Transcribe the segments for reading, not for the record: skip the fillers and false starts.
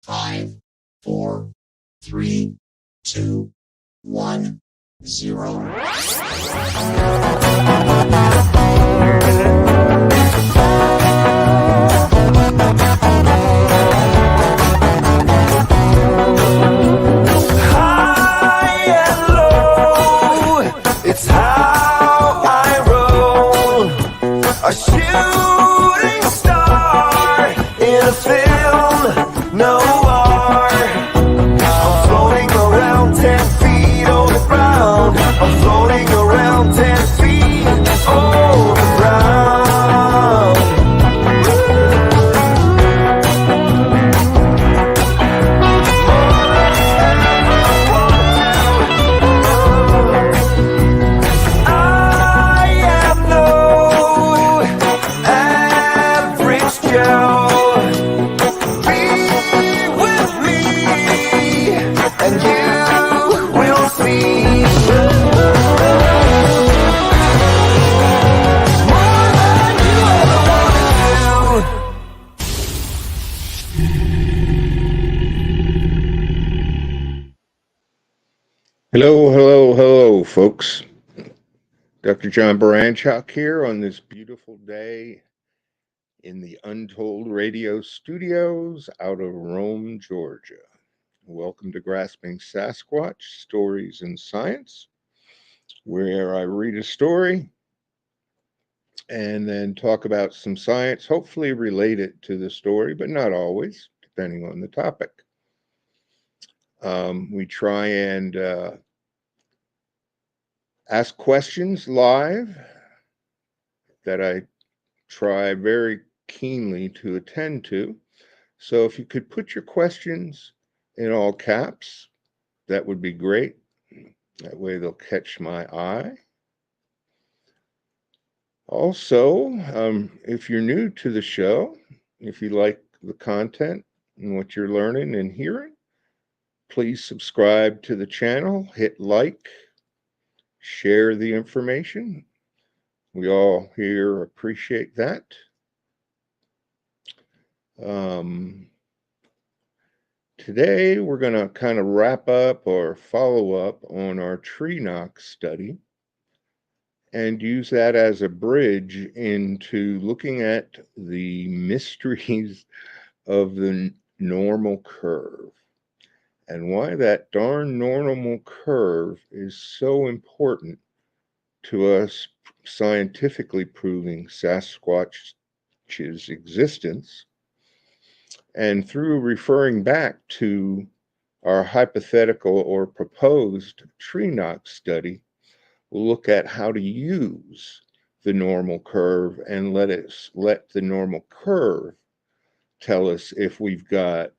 5, 4, 3, 2, 1, 0. It's how I roll, a shooting star in a film noir. I'm floating around 10 feet on the ground. I'm floating around 10 feet on the ground. Hello, folks. Dr. John Baranchuk here on this beautiful day in the Untold Radio Studios out of Rome, Georgia. Welcome to Grasping Sasquatch Stories in Science, where I read a story and then talk about some science, hopefully related to the story, but not always, depending on the topic. We try and ask questions live that I try very keenly to attend to. So if you could put your questions in all caps, that would be great. That way they'll catch my eye. Also, if you're new to the show, if you like the content and what you're learning and hearing, please subscribe to the channel, hit like, share the information. We all here appreciate that. Today, we're going to kind of wrap up or follow up on our tree knock study and use that as a bridge into looking at the mysteries of the normal curve and why that darn normal curve is so important to us scientifically proving Sasquatch's existence. And through referring back to our hypothetical or proposed tree knock study, we'll look at how to use the normal curve and let the normal curve tell us if we've got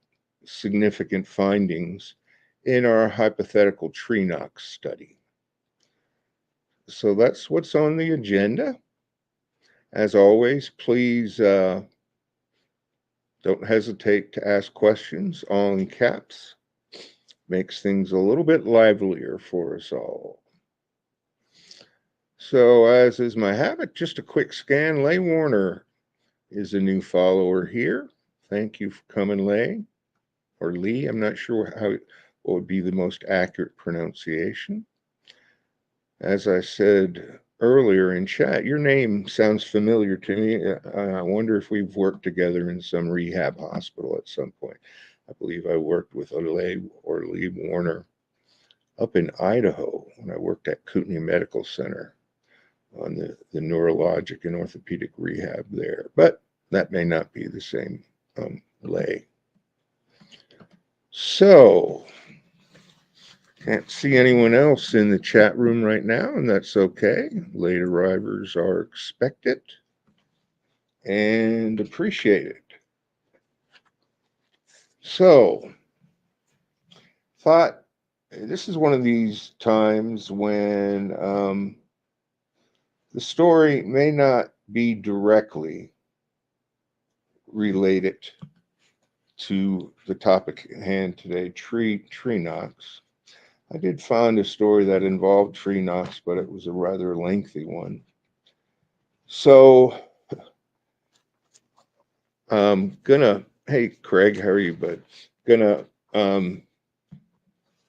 significant findings in our hypothetical tree knock study. So that's what's on the agenda. As always, please don't hesitate to ask questions, all in caps. Makes things a little bit livelier for us all. So, as is my habit, just a quick scan. Leigh Warner is a new follower here. Thank you for coming, Leigh. Or Lee, I'm not sure what would be the most accurate pronunciation. As I said earlier in chat, your name sounds familiar to me. I wonder if we've worked together in some rehab hospital at some point. I believe I worked with Leigh Warner up in Idaho when I worked at Kootenai Medical Center on the neurologic and orthopedic rehab there. But that may not be the same Leigh. So, can't see anyone else in the chat room right now, and that's okay. Late arrivers are expected and appreciated. So, thought this is one of these times when the story may not be directly related to the topic at hand today, tree knocks. I did find a story that involved tree knocks, but it was a rather lengthy one. So I'm gonna, hey Craig, how are you, bud? gonna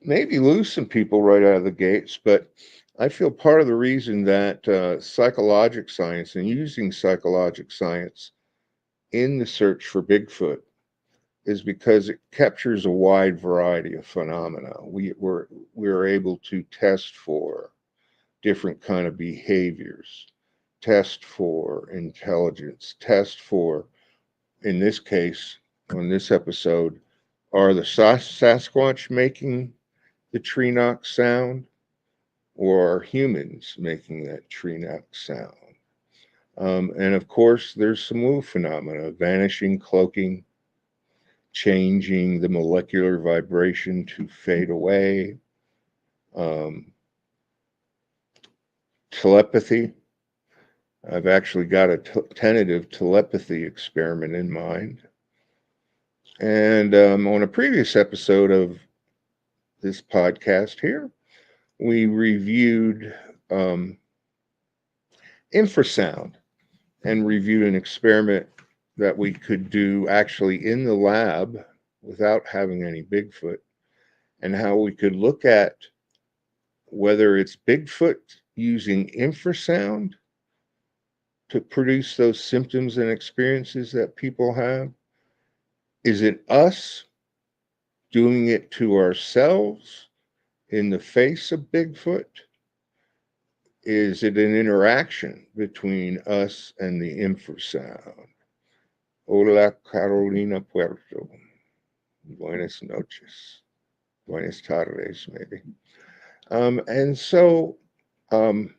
maybe lose some people right out of the gates, but I feel part of the reason that psychologic science and using psychologic science in the search for Bigfoot is because it captures a wide variety of phenomena. We're able to test for different kind of behaviors, test for intelligence, test for, in this case, on this episode, are the Sasquatch making the tree knock sound, or are humans making that tree knock sound? And of course, there's some woo phenomena: vanishing, cloaking, changing the molecular vibration to fade away, um, telepathy. I've actually got a tentative telepathy experiment in mind. And on a previous episode of this podcast here, we reviewed infrasound and reviewed an experiment that we could do actually in the lab without having any Bigfoot, and how we could look at whether it's Bigfoot using infrasound to produce those symptoms and experiences that people have. Is it us doing it to ourselves in the face of Bigfoot? Is it an interaction between us and the infrasound? Hola, Carolina Puerto. Buenas noches. Buenas tardes, maybe. And so, the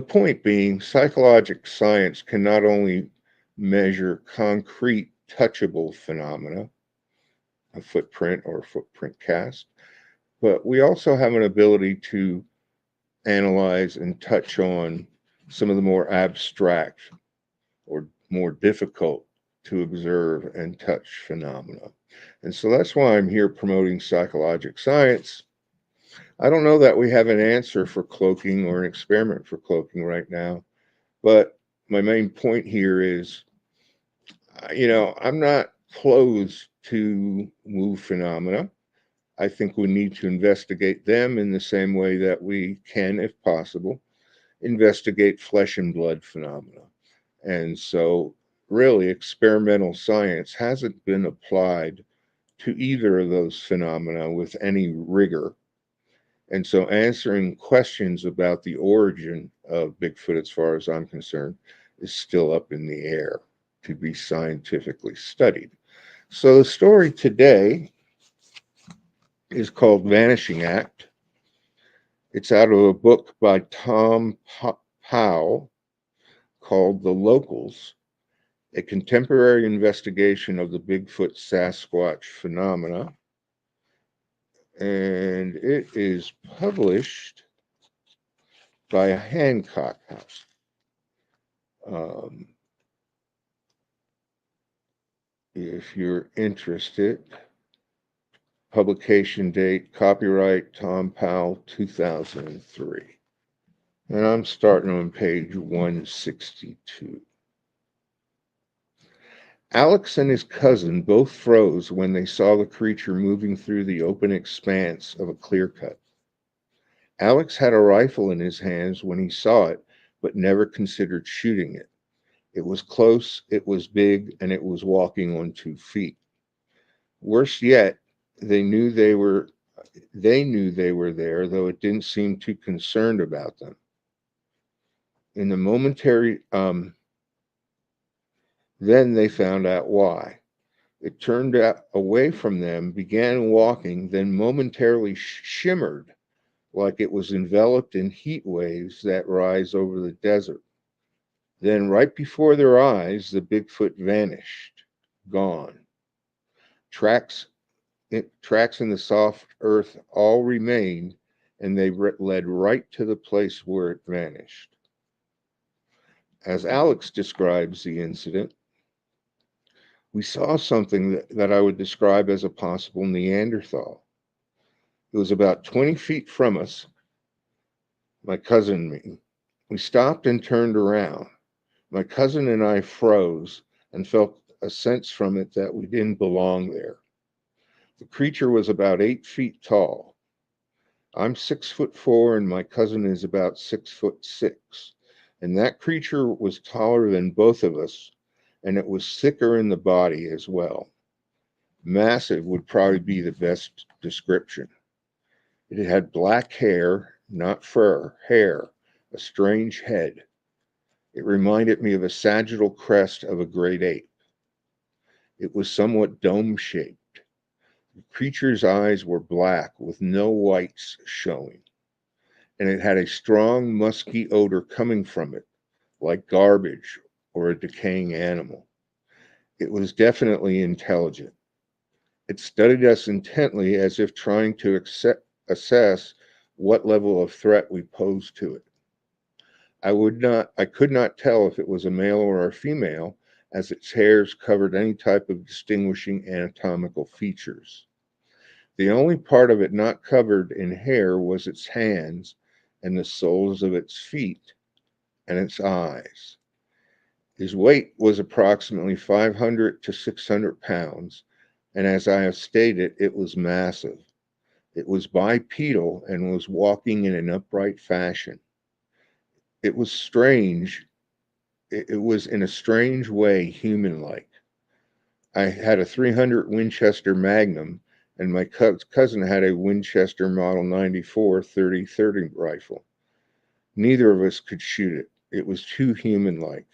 point being, psychological science can not only measure concrete, touchable phenomena, a footprint or a footprint cast, but we also have an ability to analyze and touch on some of the more abstract or more difficult to observe and touch phenomena. And so that's why I'm here promoting psychological science. I don't know that we have an answer for cloaking or an experiment for cloaking right now, but my main point here is, I'm not closed to woo phenomena. I think we need to investigate them in the same way that we can, if possible, investigate flesh and blood phenomena. And so, really, experimental science hasn't been applied to either of those phenomena with any rigor. And so, answering questions about the origin of Bigfoot, as far as I'm concerned, is still up in the air to be scientifically studied. So, the story today is called Vanishing Act. It's out of a book by Tom Powell called The Locals, a contemporary investigation of the Bigfoot Sasquatch phenomena. And it is published by Hancock House. If you're interested, publication date, copyright Tom Powell, 2003. And I'm starting on page 162. Alex and his cousin both froze when they saw the creature moving through the open expanse of a clear cut. Alex had a rifle in his hands when he saw it, but never considered shooting it. It was close, it was big, and it was walking on 2 feet. Worse yet, they knew they were there, though it didn't seem too concerned about them. In the momentary, then they found out why. It turned away from them, began walking, then momentarily shimmered like it was enveloped in heat waves that rise over the desert. Then, right before their eyes, the Bigfoot vanished, gone. Tracks in the soft earth all remained, and they led right to the place where it vanished. As Alex describes the incident, we saw something that I would describe as a possible Neanderthal. It was about 20 feet from us, my cousin and me. We stopped and turned around. My cousin and I froze and felt a sense from it that we didn't belong there. The creature was about 8 feet tall. I'm 6'4", and my cousin is about 6'6", and that creature was taller than both of us, and it was thicker in the body as well. Massive would probably be the best description. It had black hair, not fur, hair, a strange head. It reminded me of a sagittal crest of a great ape. It was somewhat dome-shaped. The creature's eyes were black with no whites showing, and it had a strong, musky odor coming from it, like garbage or a decaying animal. It was definitely intelligent. It studied us intently as if trying to assess what level of threat we posed to it. I could not tell if it was a male or a female, as its hairs covered any type of distinguishing anatomical features. The only part of it not covered in hair was its hands and the soles of its feet and its eyes. His weight was approximately 500 to 600 pounds, and as I have stated, it was massive. It was bipedal and was walking in an upright fashion. It was strange. It was in a strange way human-like. I had a 300 Winchester Magnum, and my cousin had a Winchester Model 94 30-30 rifle. Neither of us could shoot it. It was too human-like.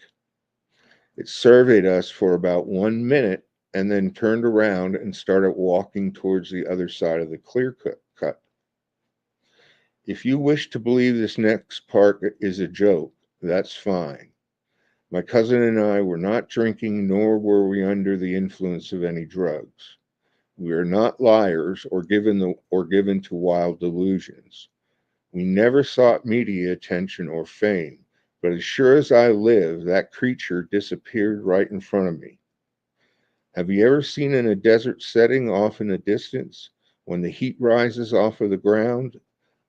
It surveyed us for about 1 minute and then turned around and started walking towards the other side of the clear cut. If you wish to believe this next part is a joke, that's fine. My cousin and I were not drinking, nor were we under the influence of any drugs. We are not liars or given to wild delusions. We never sought media attention or fame, but as sure as I live, that creature disappeared right in front of me. Have you ever seen in a desert setting off in the distance, when the heat rises off of the ground,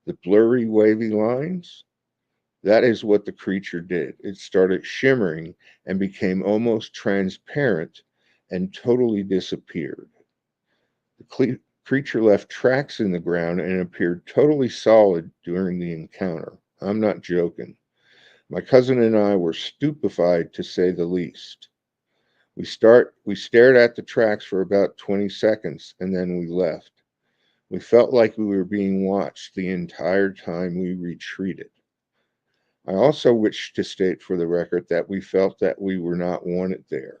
the blurry, wavy lines? That is what the creature did. It started shimmering and became almost transparent and totally disappeared. The creature left tracks in the ground and appeared totally solid during the encounter. I'm not joking. My cousin and I were stupefied, to say the least. We stared at the tracks for about 20 seconds, and then we left. We felt like we were being watched the entire time we retreated. I also wish to state for the record that we felt that we were not wanted there.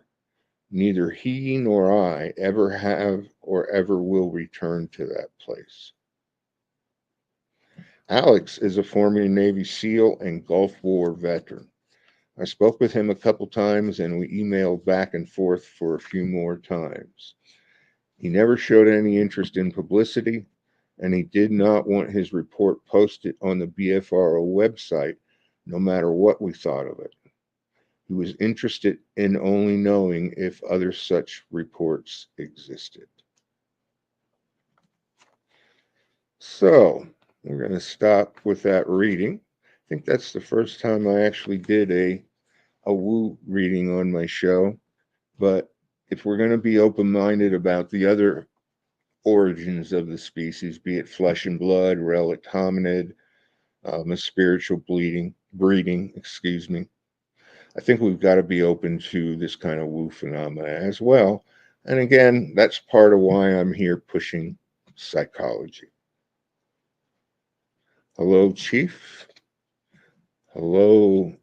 Neither he nor I ever have or ever will return to that place. Alex is a former Navy SEAL and Gulf War veteran. I spoke with him a couple times and we emailed back and forth for a few more times. He never showed any interest in publicity, and he did not want his report posted on the BFRO website, no matter what we thought of it. He was interested in only knowing if other such reports existed. So, we're going to stop with that reading. I think that's the first time I actually did a Ooooh reading on my show. But if we're going to be open-minded about the other origins of the species, be it flesh and blood, relict hominid, a spiritual breeding, I think we've got to be open to this kind of woo phenomena as well. And again, that's part of why I'm here pushing psychology. Hello, Chief. Hello,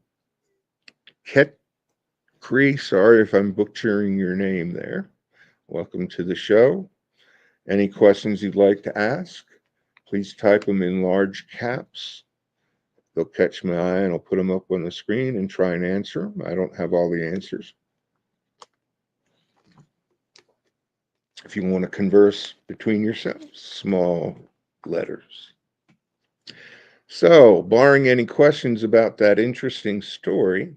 Ketkri. Sorry if I'm butchering your name there. Welcome to the show. Any questions you'd like to ask, please type them in large caps. They'll catch my eye and I'll put them up on the screen and try and answer them. I don't have all the answers. If you want to converse between yourselves, small letters. So, barring any questions about that interesting story,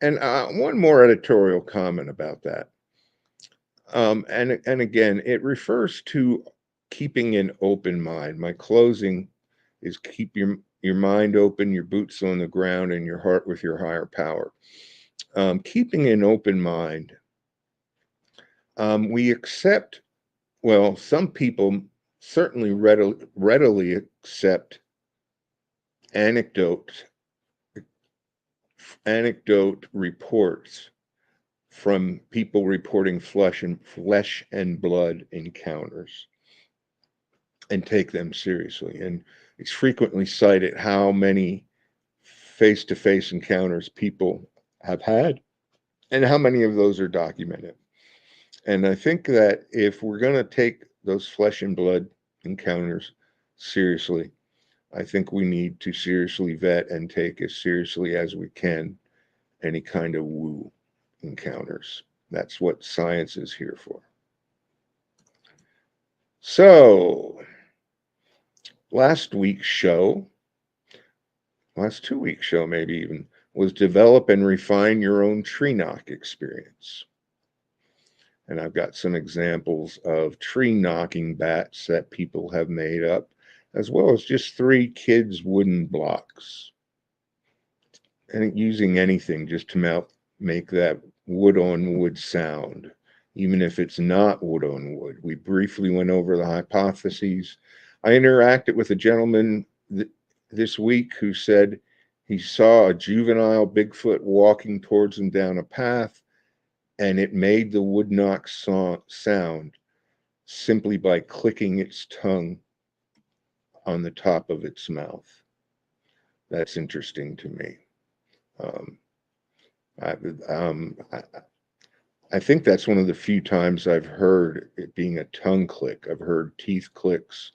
and one more editorial comment about that. And again, it refers to keeping an open mind. My closing is keep your mind open, your boots on the ground, and your heart with your higher power. Keeping an open mind We accept, well, some people certainly readily accept anecdote reports from people reporting flesh and blood encounters and take them seriously. And it's frequently cited how many face-to-face encounters people have had and how many of those are documented. And I think that if we're going to take those flesh and blood encounters seriously, I think we need to seriously vet and take as seriously as we can any kind of woo encounters. That's what science is here for. So, last 2 weeks show, maybe even, was develop and refine your own tree knock experience. And I've got some examples of tree knocking bats that people have made up, as well as just 3 kids' wooden blocks. And using anything just to make that wood on wood sound, even if it's not wood on wood. We briefly went over the hypotheses. I interacted with a gentleman this week who said he saw a juvenile Bigfoot walking towards him down a path, and it made the wood knock sound simply by clicking its tongue on the top of its mouth. That's interesting to me. I think that's one of the few times I've heard it being a tongue click. I've heard teeth clicks,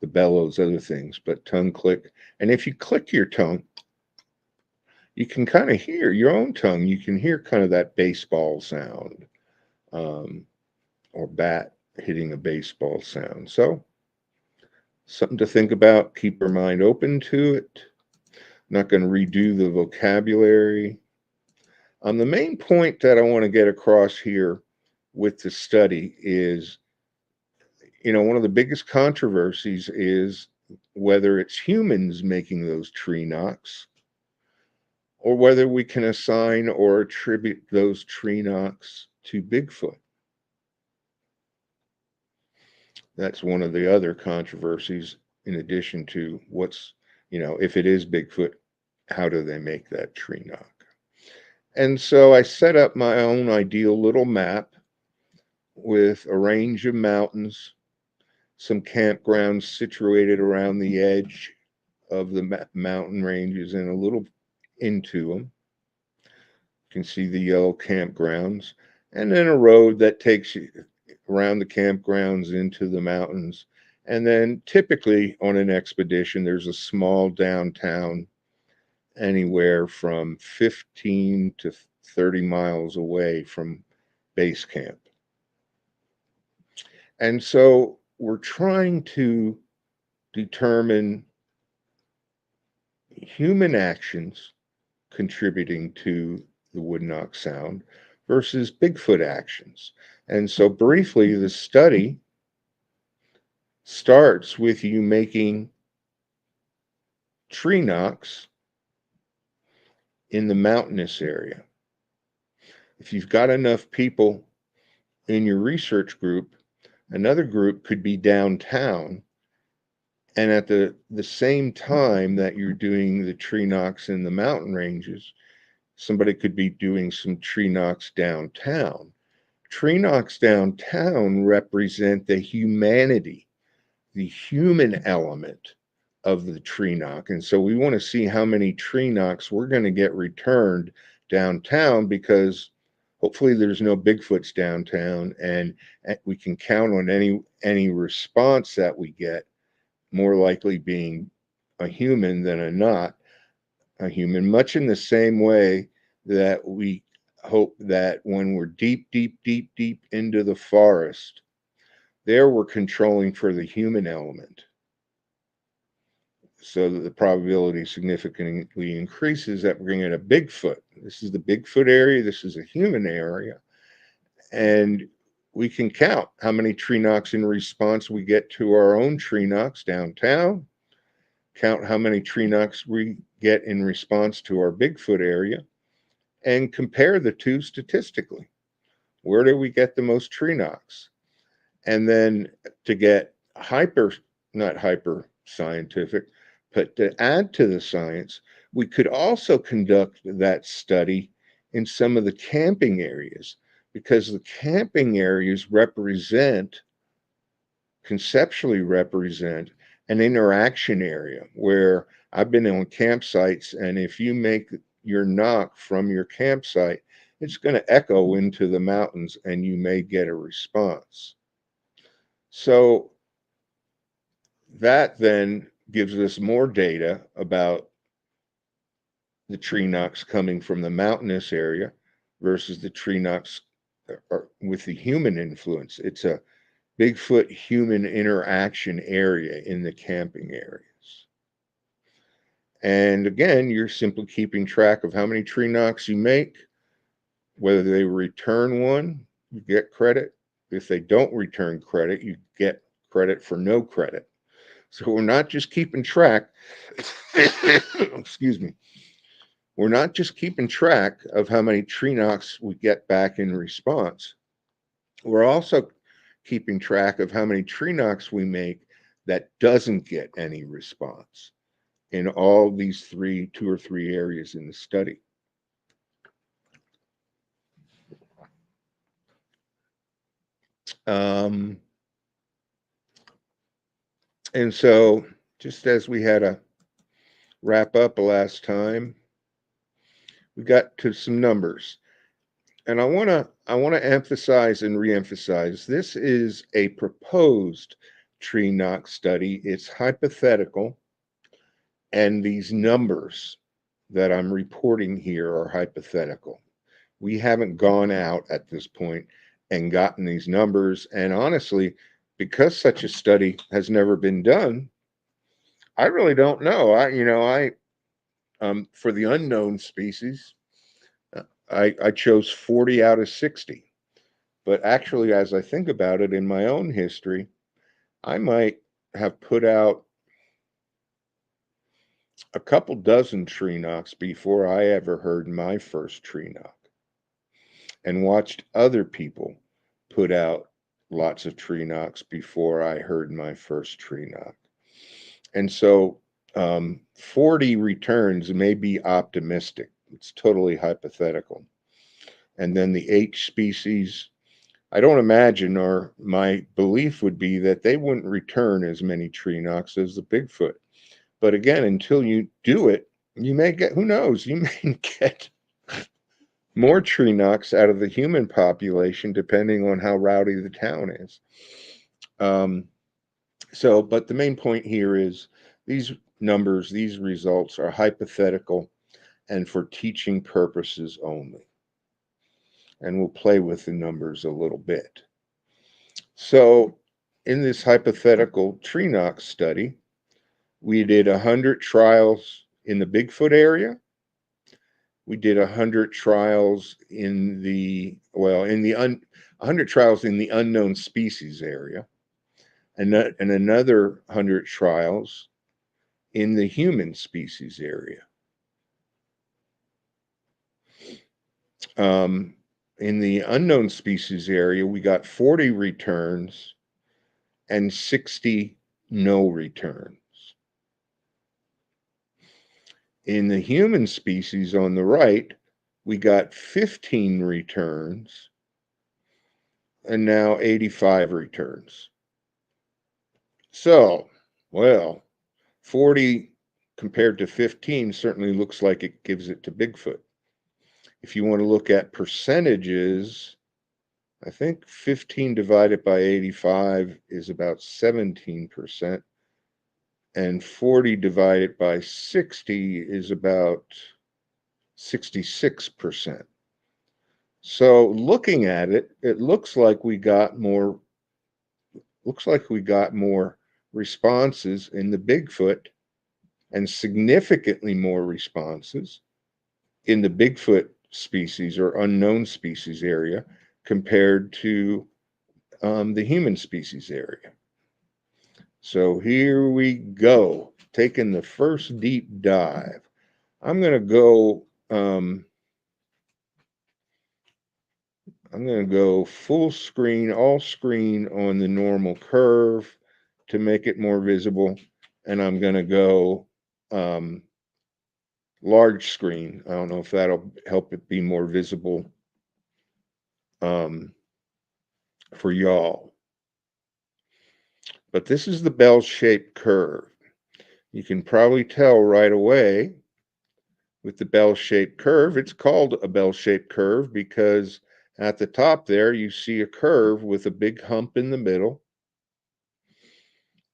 the bellows, other things, but tongue click. And if you click your tongue, you can kind of hear your own tongue. You can hear kind of that baseball sound, or bat hitting a baseball sound. So, something to think about. Keep your mind open to it. I'm not going to redo the vocabulary. The main point that I want to get across here with the study is, one of the biggest controversies is whether it's humans making those tree knocks or whether we can assign or attribute those tree knocks to Bigfoot. That's one of the other controversies, in addition to if it is Bigfoot, how do they make that tree knock? And so I set up my own ideal little map with a range of mountains, some campgrounds situated around the edge of the mountain ranges and a little into them. You can see the yellow campgrounds, and then a road that takes you around the campgrounds into the mountains. And then typically on an expedition, there's a small downtown anywhere from 15 to 30 miles away from base camp. And so we're trying to determine human actions contributing to the wood knock sound versus Bigfoot actions. And so briefly, the study starts with you making tree knocks in the mountainous area. If you've got enough people in your research group, another group could be downtown, and at the same time that you're doing the tree knocks in the mountain ranges, somebody could be doing some tree knocks downtown. Tree knocks downtown represent the humanity, the human element of the tree knock. And so we want to see how many tree knocks we're going to get returned downtown, because hopefully there's no Bigfoots downtown, and we can count on any response that we get more likely being a human than not a human, much in the same way that we hope that when we're deep into the forest, there we're controlling for the human element, so that the probability significantly increases that we're going to get a Bigfoot. This is the Bigfoot area, this is a human area, and we can count how many tree knocks in response we get to our own tree knocks downtown, count how many tree knocks we get in response to our Bigfoot area, and compare the two statistically where do we get the most tree knocks? And then to get not hyper scientific, but to add to the science, we could also conduct that study in some of the camping areas, because the camping areas conceptually represent an interaction area where I've been on campsites, and if you make your knock from your campsite, it's going to echo into the mountains and you may get a response. So that then gives us more data about the tree knocks coming from the mountainous area versus the tree knocks with the human influence. It's a Bigfoot human interaction area in the camping areas. And again, you're simply keeping track of how many tree knocks you make. Whether they return one, you get credit. If they don't return credit, you get credit for no credit. So we're not just keeping track, excuse me, we're not just keeping track of how many tree knocks we get back in response. We're also keeping track of how many tree knocks we make that doesn't get any response in all these two or three areas in the study. And so, just as we had a wrap up last time, we got to some numbers. And I want to emphasize and reemphasize, this is a proposed tree knock study. It's hypothetical, and these numbers that I'm reporting here are hypothetical. We haven't gone out at this point and gotten these numbers. And honestly, because such a study has never been done, I really don't know. For the unknown species, I chose 40 out of 60. But actually, as I think about it in my own history, I might have put out a couple dozen tree knocks before I ever heard my first tree knock, and watched other people put out lots of tree knocks before I heard my first tree knock. And so 40 returns may be optimistic. It's totally hypothetical. And then the H species, I don't imagine, or my belief would be that they wouldn't return as many tree knocks as the Bigfoot. But again, until you do it, you may get, who knows, you may get more tree knocks out of the human population, depending on how rowdy the town is. But the main point here is these numbers, these results are hypothetical and for teaching purposes only. And we'll play with the numbers a little bit. So in this hypothetical tree knock study, we did 100 trials in the Bigfoot area. We did 100 trials in the 100 trials in the unknown species area, and another 100 trials in the human species area. In the unknown species area, we got 40 returns and 60 no returns. In the human species on the right, we got 15 returns and now 85 returns. So, 40 compared to 15 certainly looks like it gives it to Bigfoot. If you want to look at percentages, I think 15 divided by 85 is about 17%, and 40 divided by 60 is about 66%. So looking at it, it looks like we got more responses in the Bigfoot, and significantly more responses in the Bigfoot species or unknown species area compared to the human species area. So here we go, taking the first deep dive. I'm going to go, I'm going to go full screen, all screen on the normal curve to make it more visible. And I'm going to go large screen. I don't know if that'll help it be more visible for y'all. But this is the bell-shaped curve. You can probably tell right away with the bell-shaped curve. It's called a bell-shaped curve because at the top there you see a curve with a big hump in the middle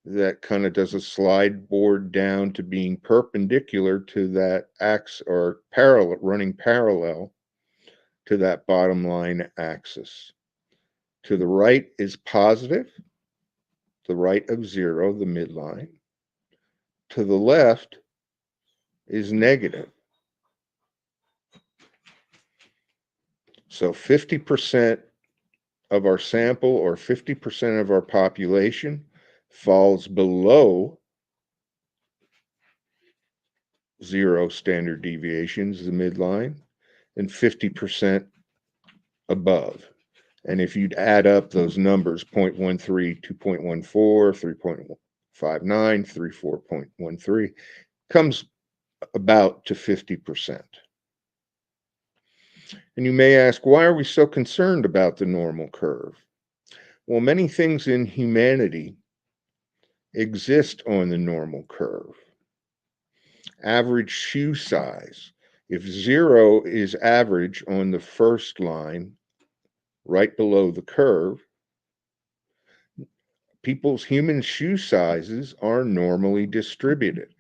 that kind of does a slide board down to being perpendicular to that axis, or parallel, running parallel to that bottom line axis. To the right is positive, the right of 0, the midline. To the left is negative. So 50% of our sample, or 50% of our population, falls below 0 standard deviations, the midline, and 50% above. And if you'd add up those numbers, 0.13, 2.14, 3.59, 34.13, comes about to 50%. And you may ask, why are we so concerned about the normal curve? Well, many things in humanity exist on the normal curve. Average shoe size. If 0 is average on the first line, right below the curve, people's human shoe sizes are normally distributed.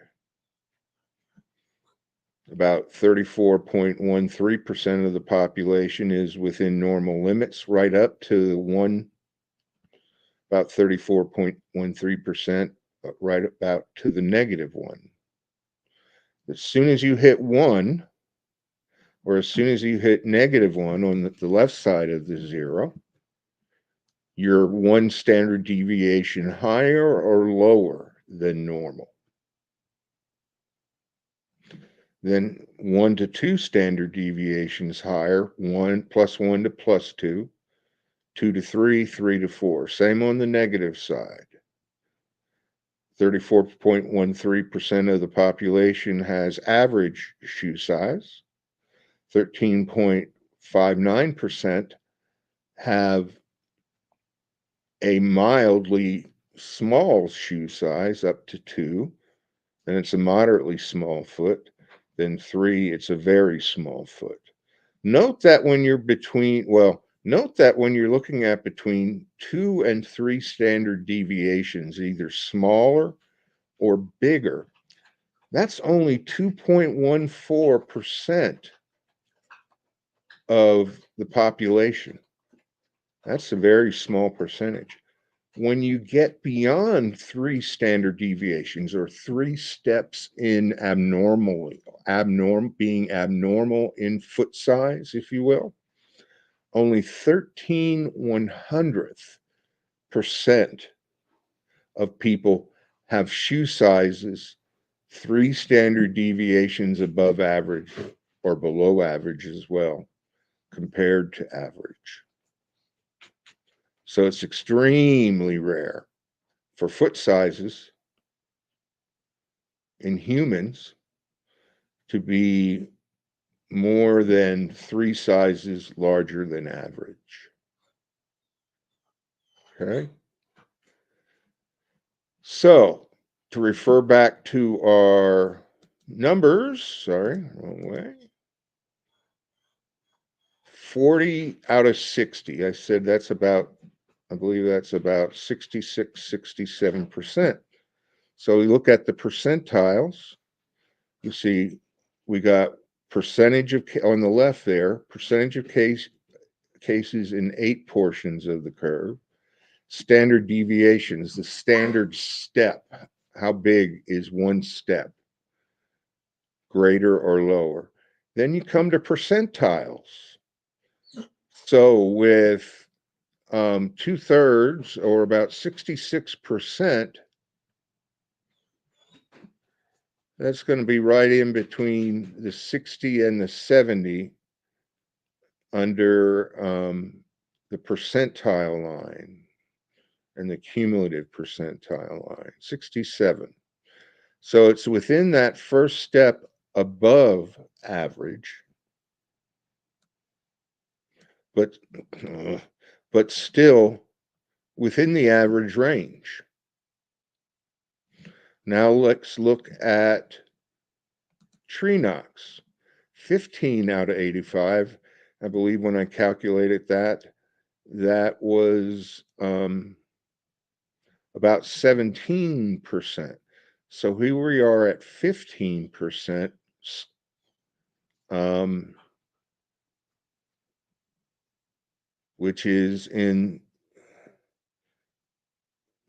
About 34.13% of the population is within normal limits, right up to about 34.13%, right about to the -1. As soon as you hit 1, or as soon as you hit -1 on the left side of the 0, you're 1 standard deviation higher or lower than normal. Then 1 to 2 standard deviations higher, 1 plus 1 to plus 2, 2 to 3, 3 to 4. Same on the negative side. 34.13% of the population has average shoe size. 13.59% have a mildly small shoe size, up to 2. Then it's a moderately small foot. Then 3, it's a very small foot. Note that when you're looking at between 2 and 3 standard deviations, either smaller or bigger, that's only 2.14% of the population. That's a very small percentage. When you get beyond 3 standard deviations, or 3 steps in being abnormal in foot size, if you will, only 13/100th% of people have shoe sizes 3 standard deviations above average or below average as well, compared to average. So it's extremely rare for foot sizes in humans to be more than 3 sizes larger than average. Okay? So, to refer back to our numbers, sorry, wrong way. 40 out of 60. I said I believe that's about 66, 67%. So we look at the percentiles. You see, we got percentage of, on the left there, percentage of cases in 8 portions of the curve. Standard deviations, the standard step. How big is 1 step? Greater or lower? Then you come to percentiles. So with 2/3, or about 66%, that's going to be right in between the 60 and the 70 under the percentile line and the cumulative percentile line, 67. So it's within that first step above average, but still within the average range. Now let's look at tree knocks. 15 out of 85. I believe when I calculated that was about 17%. So here we are at 15%, which is in,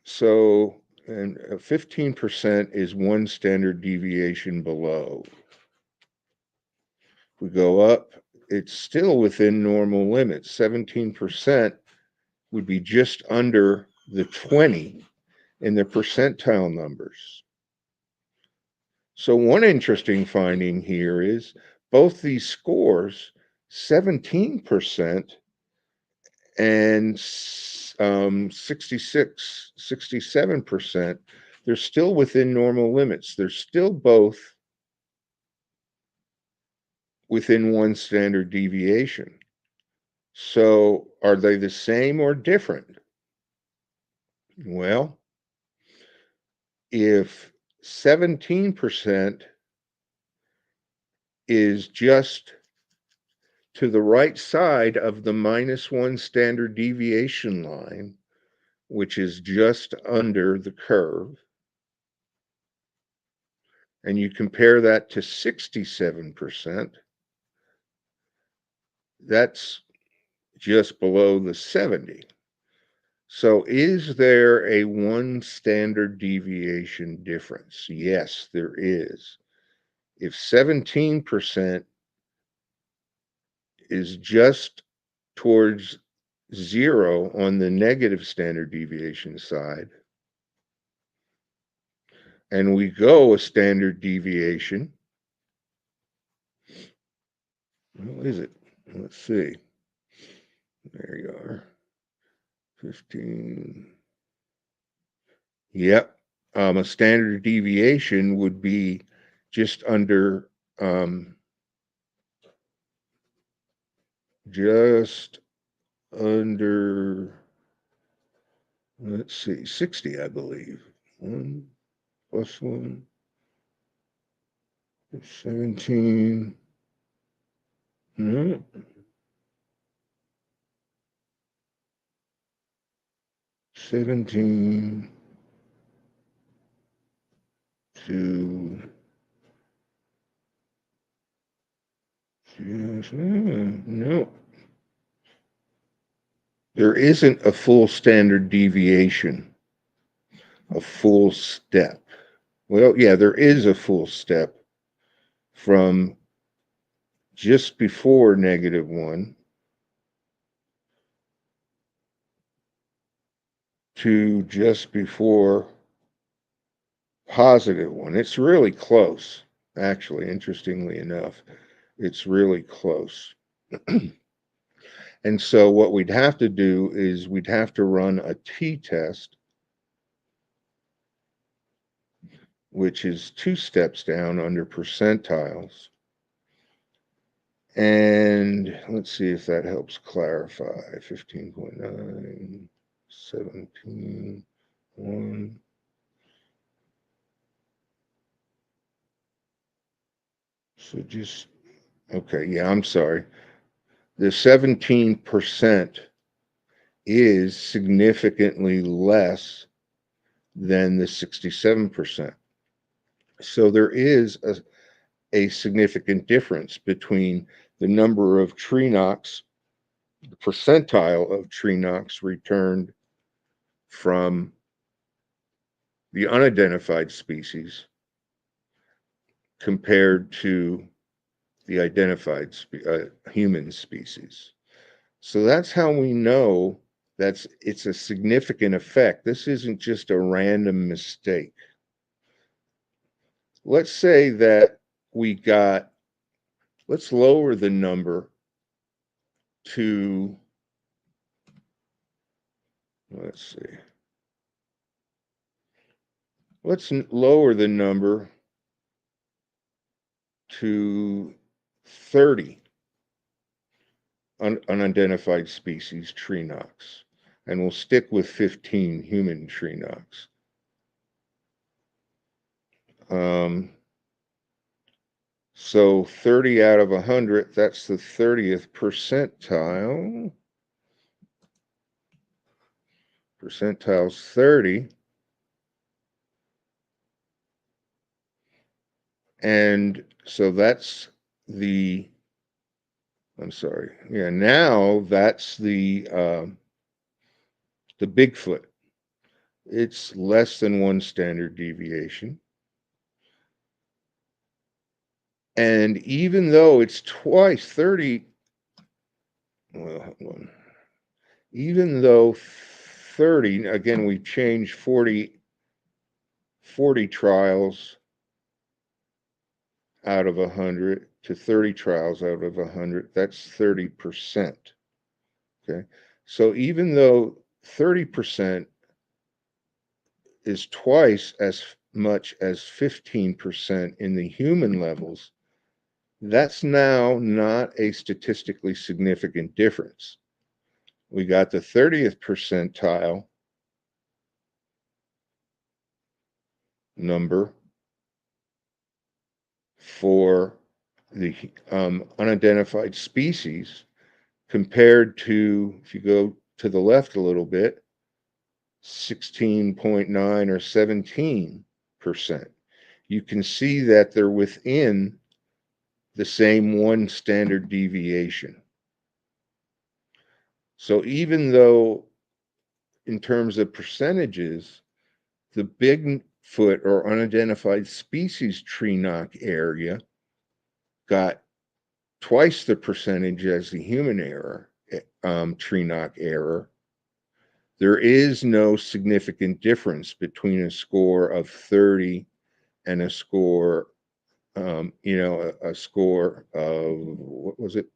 so, and 15% is one standard deviation below. We go up, it's still within normal limits. 17% would be just under the 20 in the percentile numbers. So one interesting finding here is both these scores, 17% and 67%, they're still within normal limits. They're still both within one standard deviation. So are they the same or different? Well, if 17% is just to the right side of the -1 standard deviation line, which is just under the curve, and you compare that to 67%, that's just below the 70. So is there a one standard deviation difference? Yes, there is. If 17% is just towards 0 on the negative standard deviation side, and we go a standard deviation, what is it? Let's see. There you are. 15. Yep. A standard deviation would be just under, let's see, 60, I believe. 1 plus 1, 17. No. 17 to no. There isn't a full standard deviation, a full step. Well, yeah, there is a full step from just before -1 to just before +1. It's really close, actually, interestingly enough. It's really close. And so what we'd have to do is we'd have to run a t-test, which is 2 steps down under percentiles. And let's see if that helps clarify. 15.9, 17, 1. So just, okay, yeah, I'm sorry. The 17% is significantly less than the 67%. So there is a significant difference between the number of tree knocks, the percentile of tree knocks returned from the unidentified species compared to the identified human species. So that's how we know it's a significant effect. This isn't just a random mistake. Let's say that let's lower the number to Let's see. Let's lower the number to 30 unidentified species tree knocks, and we'll stick with 15 human tree knocks. So 30 out of 100, that's the 30th percentile. Percentile's 30. And so that's the, I'm sorry, yeah, now that's the Bigfoot. It's less than 1 standard deviation. And even though it's twice 30, well, hold on. Even though 30, again, we changed 40 trials out of 100 to 30 trials out of 100, that's 30%. Okay. So even though 30% is twice as much as 15% in the human levels, that's now not a statistically significant difference. We got the 30th percentile number for the unidentified species compared to, if you go to the left a little bit, 16.9 or 17%. You can see that they're within the same 1 standard deviation. So even though in terms of percentages, the Bigfoot or unidentified species tree knock area got twice the percentage as the human error, tree knock error, there is no significant difference between a score of 30 and a score, a score of, what was it?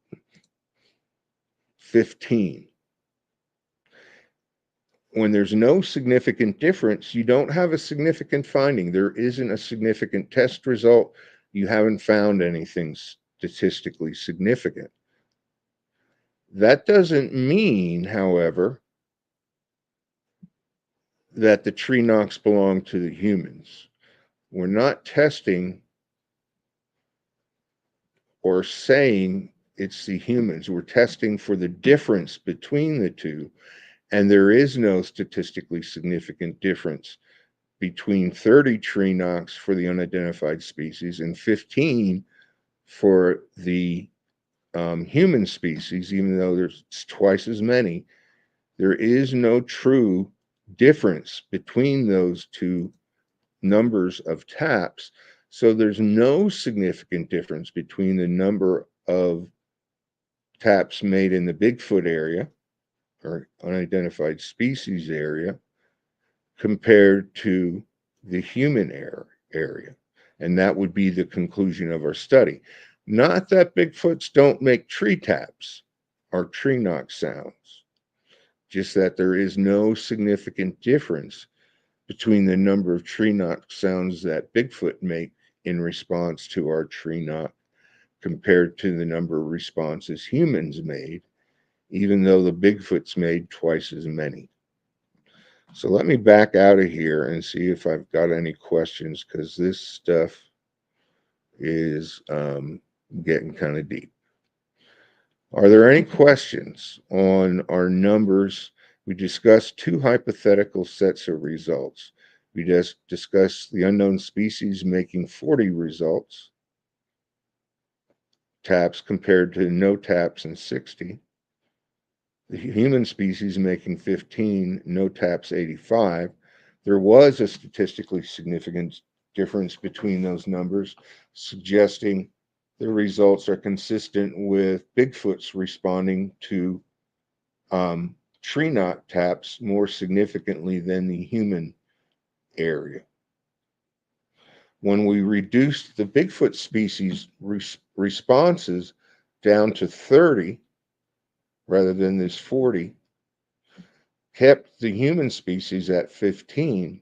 15. When there's no significant difference, you don't have a significant finding. There isn't a significant test result. You haven't found anything statistically significant. That doesn't mean, however, that the tree knocks belong to the humans. We're not testing or saying it's the humans. We're testing for the difference between the two, and there is no statistically significant difference between 30 tree knocks for the unidentified species and 15 for the human species, even though there's twice as many. There is no true difference between those two numbers of taps. So there's no significant difference between the number of taps made in the Bigfoot area or unidentified species area compared to the human area. And that would be the conclusion of our study. Not that Bigfoots don't make tree taps or tree knock sounds, just that there is no significant difference between the number of tree knock sounds that Bigfoot make in response to our tree knock compared to the number of responses humans made, even though the Bigfoots made twice as many. So let me back out of here and see if I've got any questions, because this stuff is getting kind of deep. Are there any questions on our numbers? We discussed 2 hypothetical sets of results. We just discussed the unknown species making 40 results, taps, compared to no taps and 60. The human species making 15, no taps 85. There was a statistically significant difference between those numbers, suggesting the results are consistent with Bigfoot's responding to tree knot taps more significantly than the human area. When we reduced the Bigfoot species responses down to 30 rather than this 40, kept the human species at 15.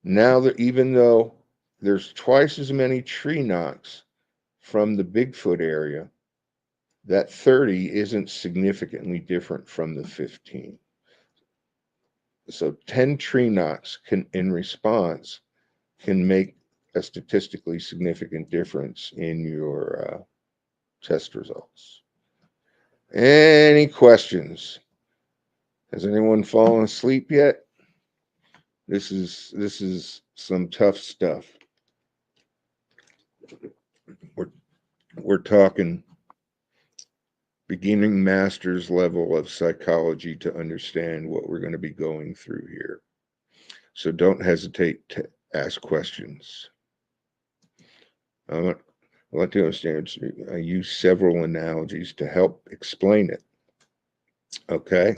Now that even though there's twice as many tree knocks from the Bigfoot area, that 30 isn't significantly different from the 15. So 10 tree knocks in response, can make a statistically significant difference in your test results. Any questions? Has anyone fallen asleep yet? This is some tough stuff. We're talking beginning master's level of psychology to understand what we're going to be going through here. So don't hesitate to ask questions. I want to understand. I use several analogies to help explain it. Okay.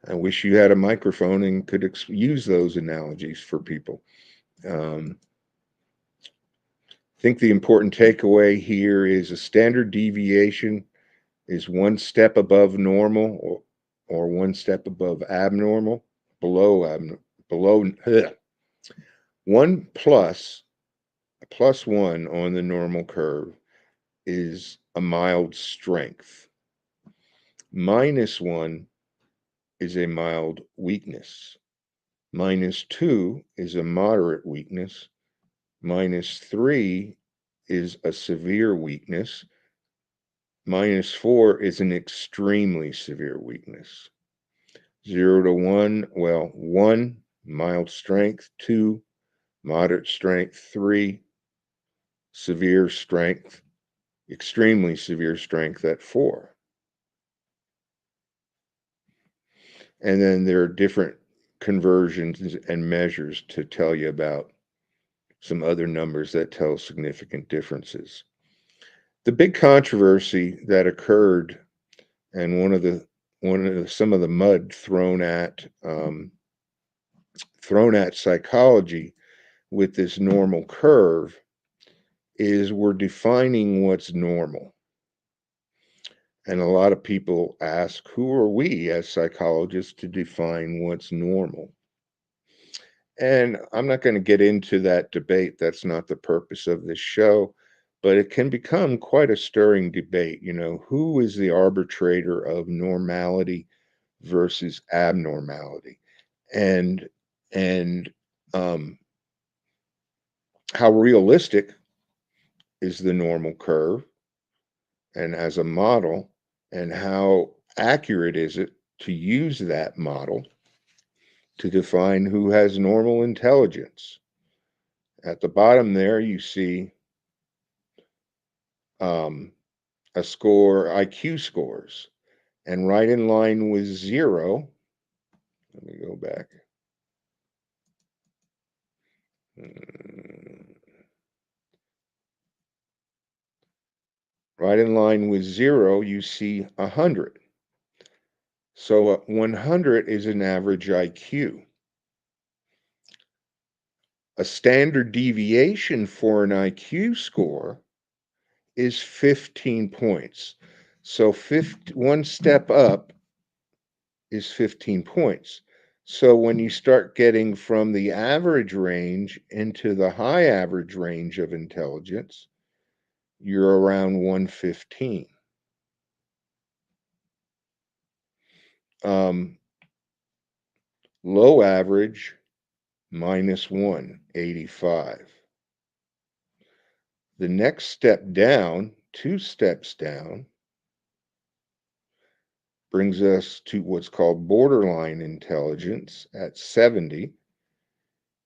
I wish you had a microphone and could use those analogies for people. I think the important takeaway here is a standard deviation is one step above normal or one step above abnormal, below one plus one on the normal curve is a mild strength. -1 is a mild weakness. -2 is a moderate weakness. -3 is a severe weakness. -4 is an extremely severe weakness. 0 to 1, well, 1, mild strength, 2, moderate strength, 3, severe strength, extremely severe strength at 4. And then there are different conversions and measures to tell you about some other numbers that tell significant differences. The big controversy that occurred, and some of the mud thrown at psychology with this normal curve, is we're defining what's normal. And a lot of people ask, who are we as psychologists to define what's normal? And I'm not going to get into that debate. That's not the purpose of this show. But it can become quite a stirring debate. Who is the arbitrator of normality versus abnormality? And how realistic is the normal curve and as a model, and how accurate is it to use that model to define who has normal intelligence? At the bottom there, you see a score, IQ scores, and right in line with 0. Let me go back. Right in line with 0, you see 100. So 100 is an average IQ. A standard deviation for an IQ score is 15 points. So one step up is 15 points. So when you start getting from the average range into the high average range of intelligence, you're around 115. Low average, -1, 85. The next step down, 2 steps down, brings us to what's called borderline intelligence at 70.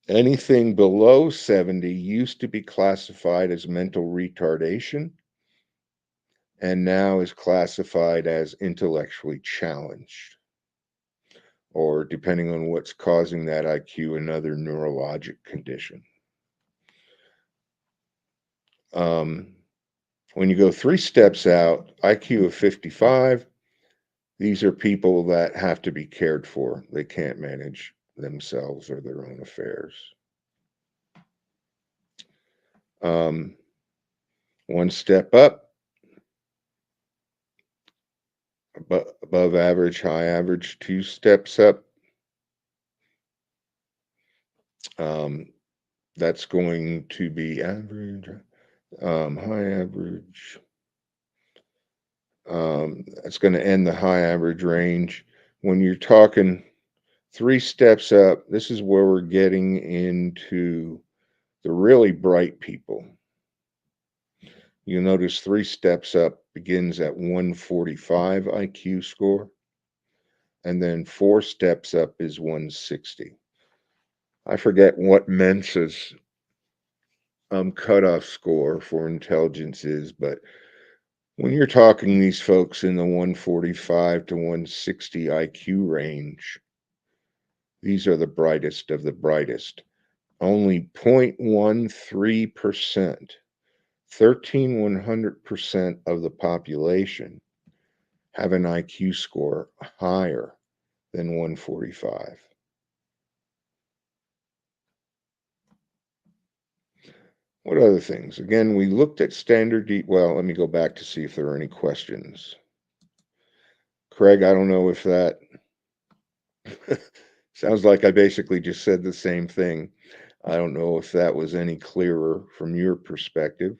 Anything below 70 used to be classified as mental retardation and now is classified as intellectually challenged, or depending on what's causing that IQ, another neurologic condition. When you go 3 steps out, IQ of 55, these are people that have to be cared for. They can't manage themselves or their own affairs. 1 step up, above average, high average, 2 steps up. That's going to be average, high average. That's going to end the high average range. When you're talking 3 steps up, this is where we're getting into the really bright people. You'll notice 3 steps up begins at 145 IQ score, and then 4 steps up is 160. I forget what Mensa's cutoff score for intelligence is, but when you're talking these folks in the 145 to 160 IQ range, these are the brightest of the brightest. Only 0.13%, 100% of the population have an IQ score higher than 145. What other things? Again, we looked at standard well, let me go back to see if there are any questions. Craig, I don't know if that sounds like I basically just said the same thing. I don't know if that was any clearer from your perspective.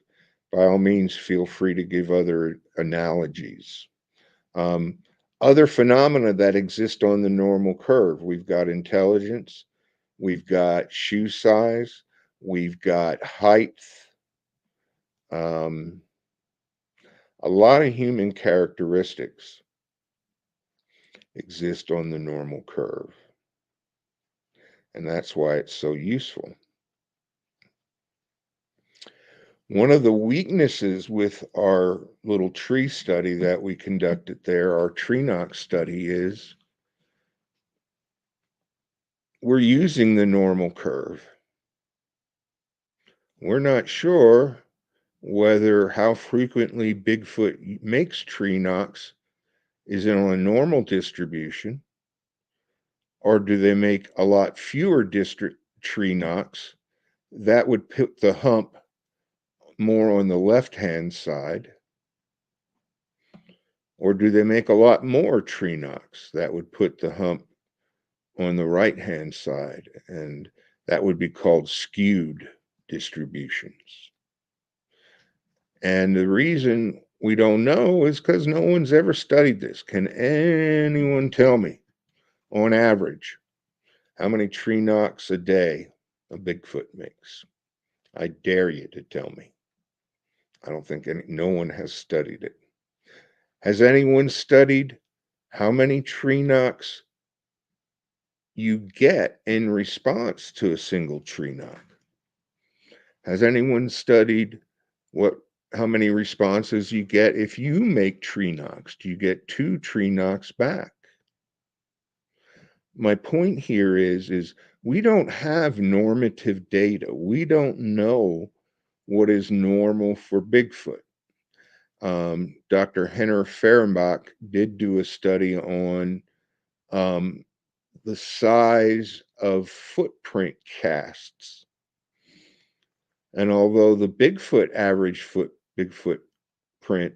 By all means, feel free to give other analogies. Other phenomena that exist on the normal curve. We've got intelligence, we've got shoe size, we've got height. A lot of human characteristics exist on the normal curve, and that's why it's so useful. One of the weaknesses with our little tree study that we conducted there, our tree knock study, is we're using the normal curve. We're not sure whether how frequently Bigfoot makes tree knocks is it on a normal distribution, or do they make a lot fewer tree knocks that would put the hump more on the left-hand side, or do they make a lot more tree knocks that would put the hump on the right-hand side, and that would be called skewed distributions. And the reason we don't know is because no one's ever studied this. Can anyone tell me, on average, how many tree knocks a day a Bigfoot makes? I dare you to tell me. I don't think no one has studied it. Has anyone studied how many tree knocks you get in response to a single tree knock? Has anyone studied how many responses you get if you make tree knocks? Do you get 2 tree knocks back? My point here is we don't have normative data. We don't know what is normal for Bigfoot. Dr. Henner Fehrenbach did do a study on the size of footprint casts. And although the Bigfoot average Bigfoot print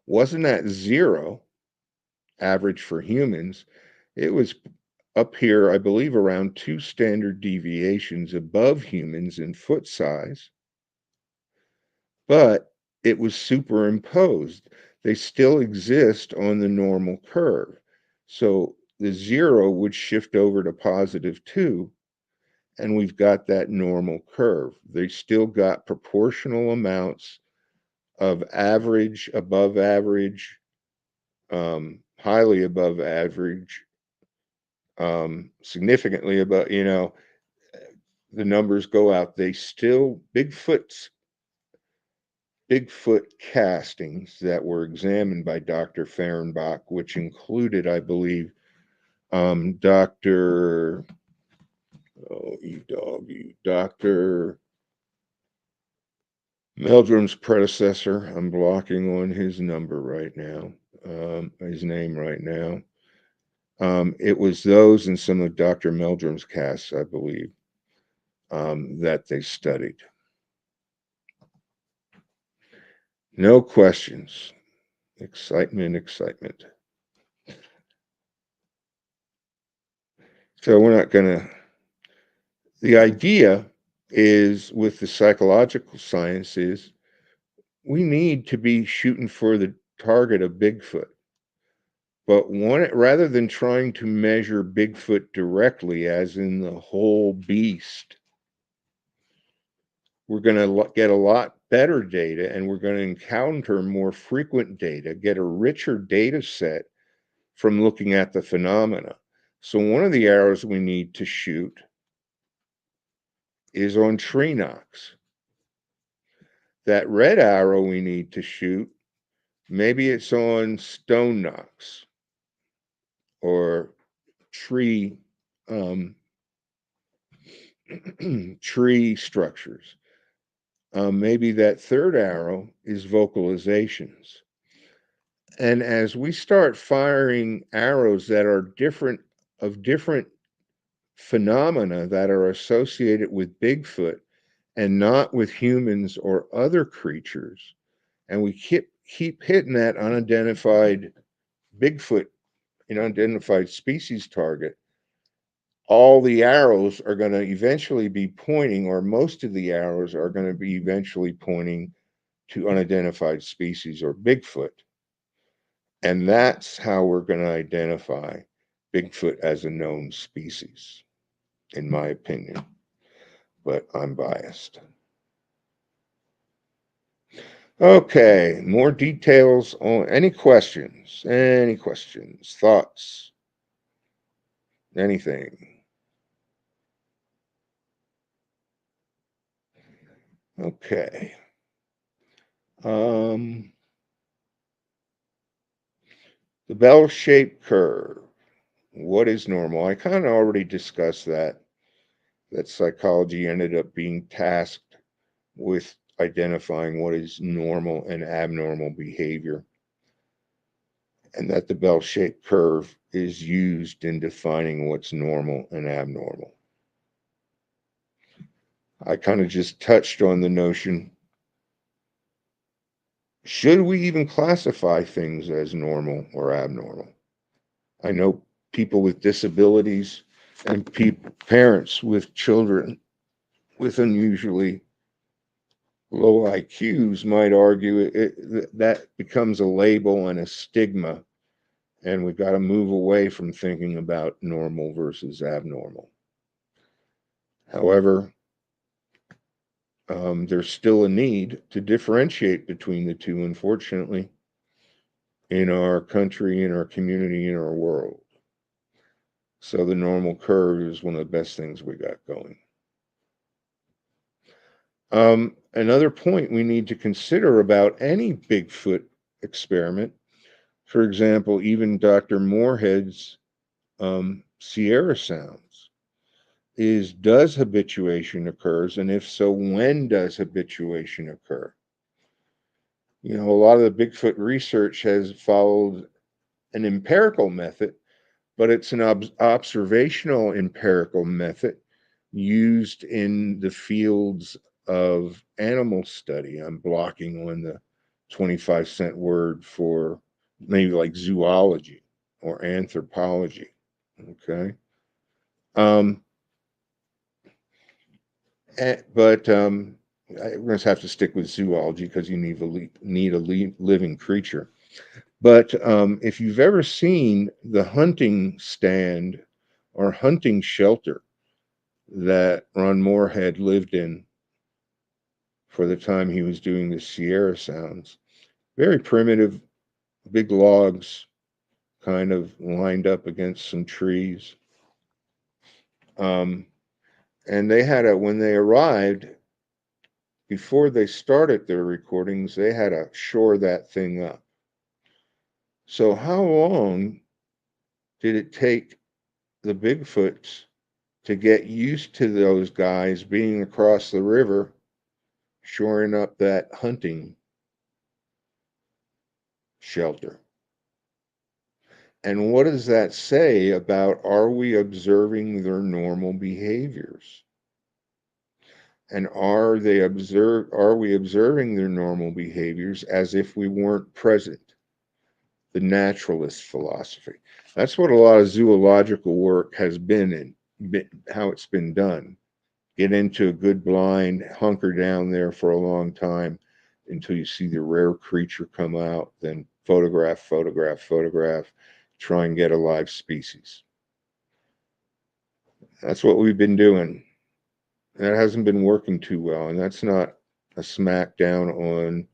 wasn't at 0, average for humans, it was up here, I believe, around 2 standard deviations above humans in foot size, but it was superimposed. They still exist on the normal curve. So the 0 would shift over to +2, and we've got that normal curve. They still got proportional amounts of average, above average, highly above average, significantly above, the numbers go out. They still, Bigfoot castings that were examined by Dr. Fehrenbach, which included, I believe, Dr. Meldrum's predecessor. I'm blocking on his number right now, his name right now. It was those and some of Dr. Meldrum's casts, I believe, that they studied. No questions. Excitement. So we're not going to, the idea is with the psychological sciences, we need to be shooting for the target of Bigfoot. But rather than trying to measure Bigfoot directly, as in the whole beast, we're going to get a lot better data, and we're going to encounter more frequent data, get a richer data set from looking at the phenomena. So one of the arrows we need to shoot is on tree knocks. That red arrow we need to shoot, maybe it's on stone knocks or tree tree structures. Maybe that third arrow is vocalizations. And as we start firing arrows that are different phenomena that are associated with Bigfoot and not with humans or other creatures, and we keep hitting that unidentified Bigfoot, unidentified species target, all the arrows are going to eventually be pointing, or most of the arrows are going to be eventually pointing to unidentified species or Bigfoot. And that's how we're going to identify Bigfoot as a known species, in my opinion. But I'm biased. Okay, more details on any questions, thoughts, anything. Okay. The bell-shaped curve. What is normal? I kind of already discussed that psychology ended up being tasked with identifying what is normal and abnormal behavior, and that the bell-shaped curve is used in defining what's normal and abnormal. I kind of just touched on the notion, should we even classify things as normal or abnormal? I know people with disabilities and parents with children with unusually low IQs might argue that becomes a label and a stigma, and we've got to move away from thinking about normal versus abnormal. However, there's still a need to differentiate between the two, unfortunately, in our country, in our community, in our world. So the normal curve is one of the best things we got going. Another point we need to consider about any Bigfoot experiment, for example, even Dr. Moorhead's Sierra sounds, is, does habituation occurs, and if so, when does habituation occur? A lot of the Bigfoot research has followed an empirical method, but it's an observational empirical method used in the fields of animal study. I'm blocking on the 25-cent word for maybe like zoology or anthropology. Okay. But we're going to have to stick with zoology because you need a living creature. But if you've ever seen the hunting stand or hunting shelter that Ron Moorhead lived in for the time he was doing the Sierra sounds, very primitive, big logs kind of lined up against some trees. And they had when they arrived, before they started their recordings, they had to shore that thing up. So how long did it take the Bigfoots to get used to those guys being across the river, shoring up that hunting shelter? And what does that say about, are we observing their normal behaviors? And are we observing their normal behaviors as if we weren't present? The naturalist philosophy. That's what a lot of zoological work has been in. how it's been done. Get into a good blind, hunker down there for a long time until you see the rare creature come out, then photograph, photograph, photograph, try and get a live species. That's what we've been doing. That hasn't been working too well, and that's not a smackdown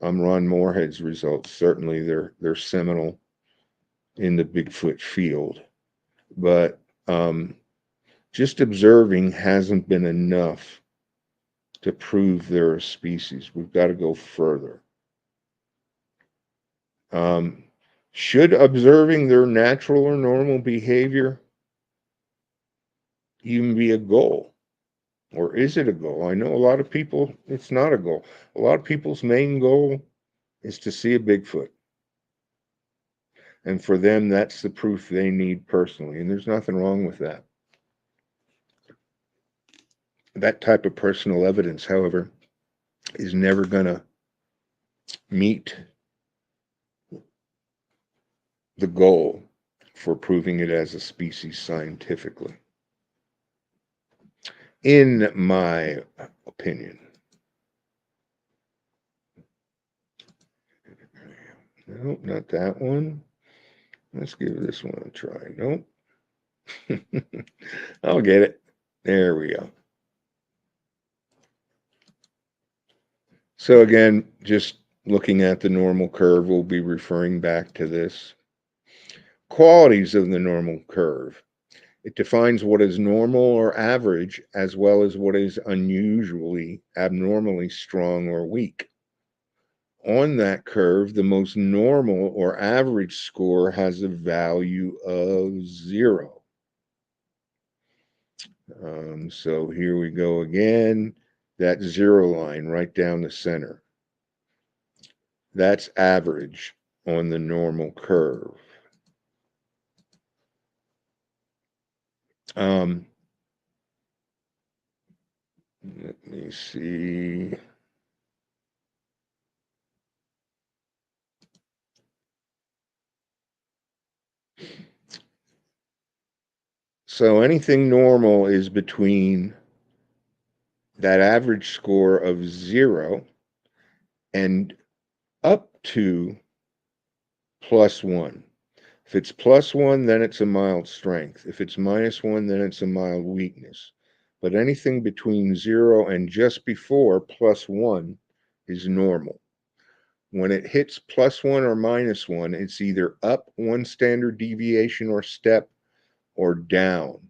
on Ron Moorhead's results. Certainly, they're seminal in the Bigfoot field, but just observing hasn't been enough to prove they're a species. We've got to go further. Should observing their natural or normal behavior even be a goal? Or is it a goal? I know a lot of people, it's not a goal. A lot of people's main goal is to see a Bigfoot. And for them, that's the proof they need personally. And there's nothing wrong with that. That type of personal evidence, however, is never going to meet the goal for proving it as a species scientifically, in my opinion. Nope, not that one. Let's give this one a try. Nope. I'll get it. There we go. So again, just looking at the normal curve, we'll be referring back to this. Qualities of the normal curve. It defines what is normal or average, as well as what is unusually, abnormally strong or weak. On that curve, the most normal or average score has a value of 0. So here we go again. That 0 line right down the center. That's average on the normal curve. Let me see. So anything normal is between that average score of 0 and up to +1. If it's +1, then it's a mild strength. If it's -1, then it's a mild weakness. But anything between 0 and just before +1 is normal. When it hits +1 or -1, it's either up 1 standard deviation or step or down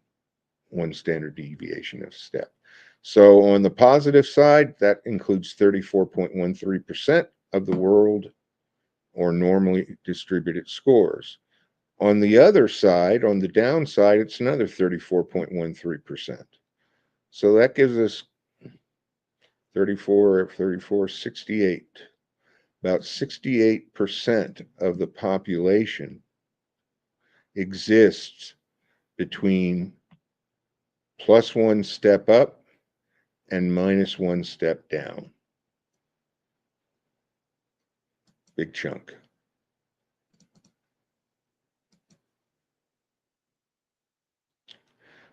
1 standard deviation of step. So on the positive side, that includes 34.13% of the world or normally distributed scores. On the other side, on the downside, it's another 34.13%. So that gives us 68. About 68% of the population exists between +1 step up and -1 step down. Big chunk.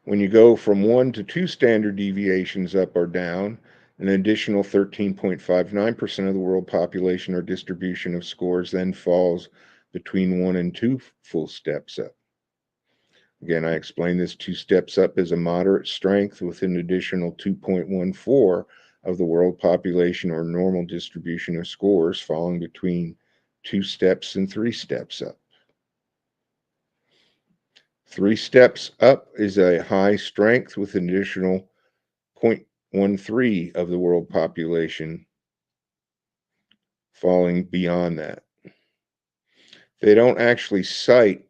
When you go from 1 to 2 standard deviations up or down, an additional 13.59% of the world population or distribution of scores then falls between 1 and 2 full steps up. Again, I explained this 2 steps up is a moderate strength with an additional 2.14 of the world population or normal distribution of scores falling between 2 steps and 3 steps up. 3 steps up is a high strength with an additional 0.13 of the world population falling beyond that. They don't actually cite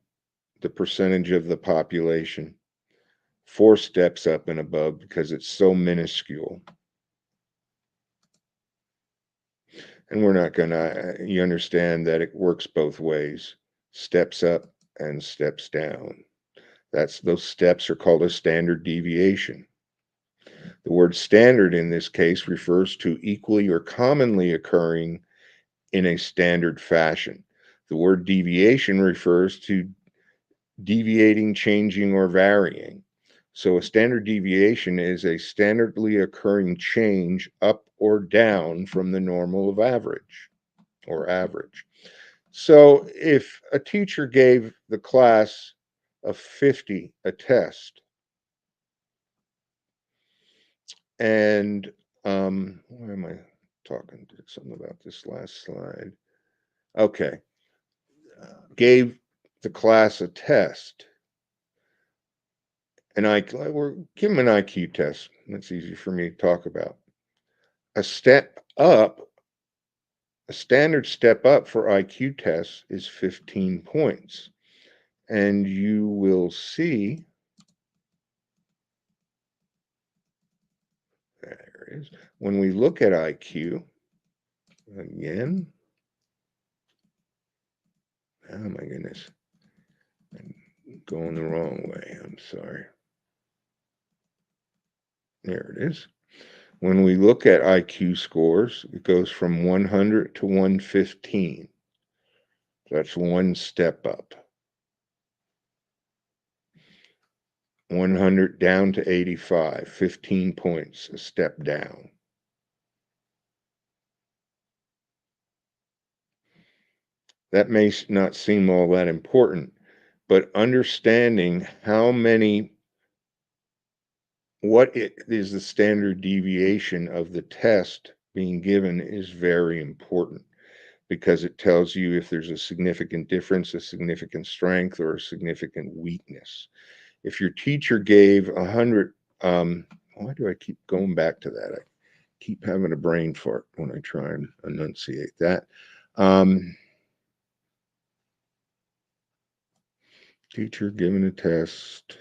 the percentage of the population 4 steps up and above because it's so minuscule. And we're not going to, you understand that it works both ways, steps up and steps down. Those steps are called a standard deviation. The word standard in this case refers to equally or commonly occurring in a standard fashion. The word deviation refers to deviating, changing, or varying. So a standard deviation is a standardly occurring change up or down from the normal of average or average. So if a teacher gave the class of 50 a test, and why am I talking to something about this last slide? Okay, gave the class a test, and we're give them an IQ test. That's easy for me to talk about. A step up, a standard step up for IQ tests is 15 points, and you will see. There it is. When we look at IQ, again, oh my goodness, I'm going the wrong way. I'm sorry. There it is. When we look at IQ scores, it goes from 100 to 115. That's one step up. 100 down to 85, 15 points, a step down. That may not seem all that important, but understanding what is the standard deviation of the test being given is very important, because it tells you if there's a significant difference, a significant strength, or a significant weakness. If your teacher gave 100, why do I keep going back to that? I keep having a brain fart when I try and enunciate that. Teacher given a test.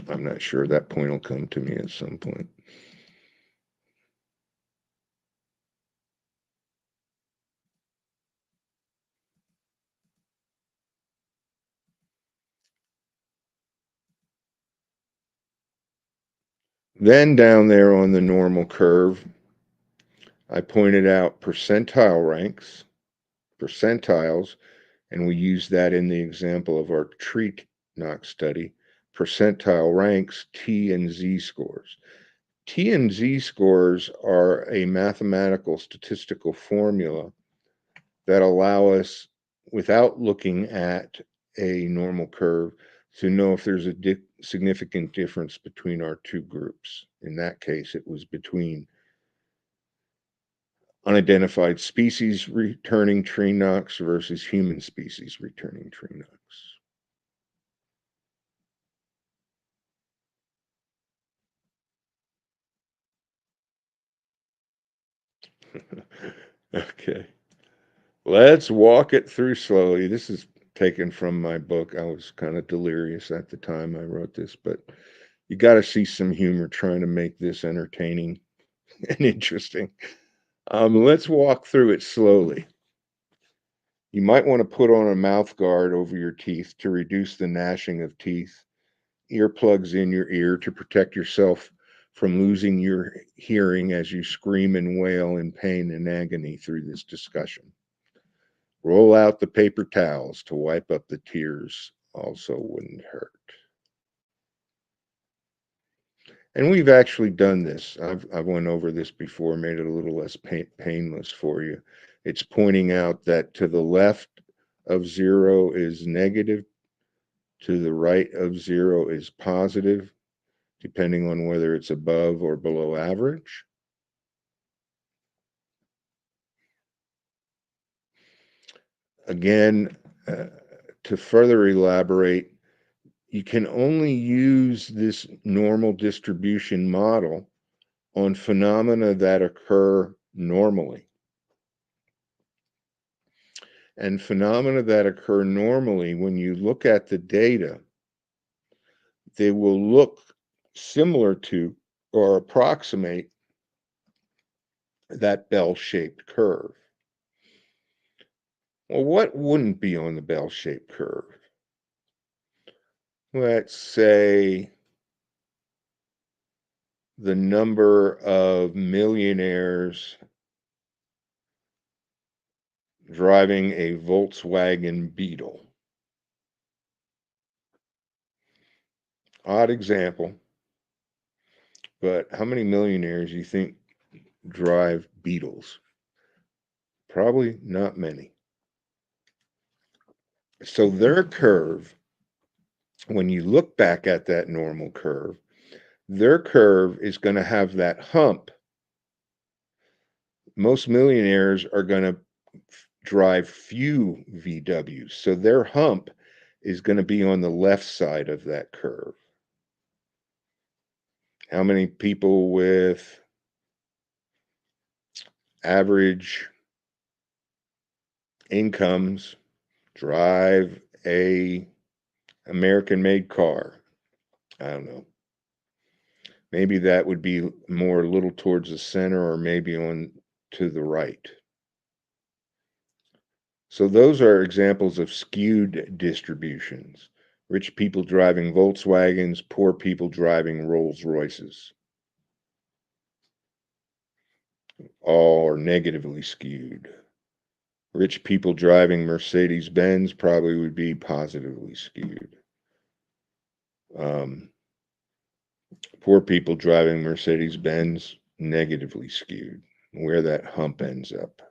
I'm not sure. That point will come to me at some point. Then down there on the normal curve, I pointed out percentile ranks, percentiles, and we used that in the example of our tree knock study. Percentile ranks, T and Z scores. T and Z scores are a mathematical statistical formula that allow us, without looking at a normal curve, to know if there's a significant difference between our two groups. In that case, it was between unidentified species returning tree knocks versus human species returning tree knocks. Okay, let's walk it through slowly. This is taken from my book. I was kind of delirious at the time I wrote this, but you got to see some humor trying to make this entertaining and interesting. Let's walk through it slowly. You might want to put on a mouth guard over your teeth to reduce the gnashing of teeth. Earplugs in your ear to protect yourself from losing your hearing as you scream and wail in pain and agony through this discussion. Roll out the paper towels to wipe up the tears, also wouldn't hurt. And we've actually done this. I've went over this before, made it a little less painless for you. It's pointing out that to the left of 0 is negative, to the right of 0 is positive, depending on whether it's above or below average. Again, to further elaborate, you can only use this normal distribution model on phenomena that occur normally. And phenomena that occur normally, when you look at the data, they will look similar to or approximate that bell-shaped curve. Well, what wouldn't be on the bell-shaped curve? Let's say the number of millionaires driving a Volkswagen Beetle. Odd example, but how many millionaires do you think drive Beetles? Probably not many. So their curve, when you look back at that normal curve, their curve is going to have that hump. Most millionaires are going to drive few VWs. So their hump is going to be on the left side of that curve. How many people with average incomes drive a American-made car? I don't know. Maybe that would be more a little towards the center or maybe on to the right. So those are examples of skewed distributions. Rich people driving Volkswagens, poor people driving Rolls Royces. All are negatively skewed. Rich people driving Mercedes Benz probably would be positively skewed. Poor people driving Mercedes Benz negatively skewed, where that hump ends up.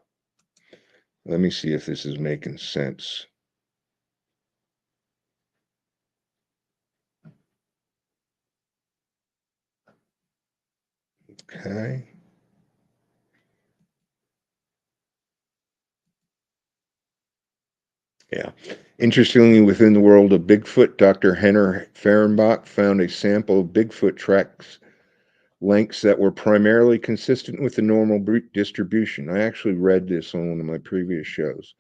Let me see if this is making sense. Okay. Yeah. Interestingly, within the world of Bigfoot, Dr. Henner Fehrenbach found a sample of Bigfoot tracks lengths that were primarily consistent with the normal distribution. I actually read this on one of my previous shows.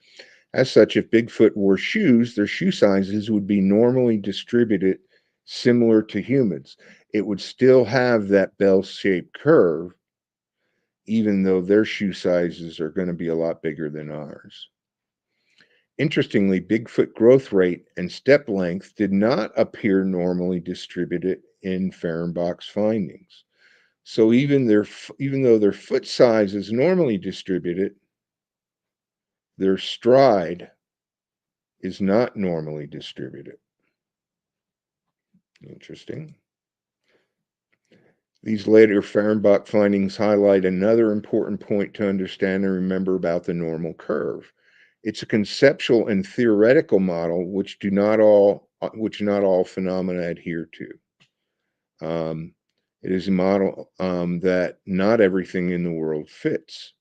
As such, if Bigfoot wore shoes, their shoe sizes would be normally distributed similar to humans. It would still have that bell-shaped curve, even though their shoe sizes are going to be a lot bigger than ours. Interestingly, Bigfoot growth rate and step length did not appear normally distributed in Fehrenbach's findings. So even though their foot size is normally distributed, their stride is not normally distributed. Interesting. These later Fehrenbach findings highlight another important point to understand and remember about the normal curve. It's a conceptual and theoretical model which not all phenomena adhere to. It is a model that not everything in the world fits.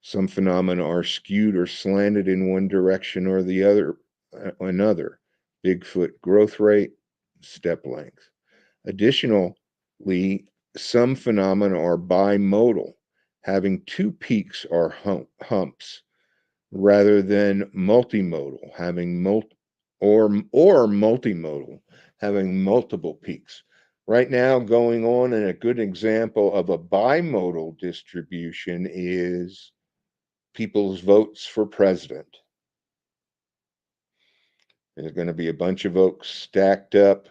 Some phenomena are skewed or slanted in one direction or the other, another. Bigfoot growth rate, step length. Additionally, some phenomena are bimodal, having two peaks or humps, rather than multimodal, having multimodal, having multiple peaks. Right now, going on, and a good example of a bimodal distribution is people's votes for president. There's going to be a bunch of votes stacked up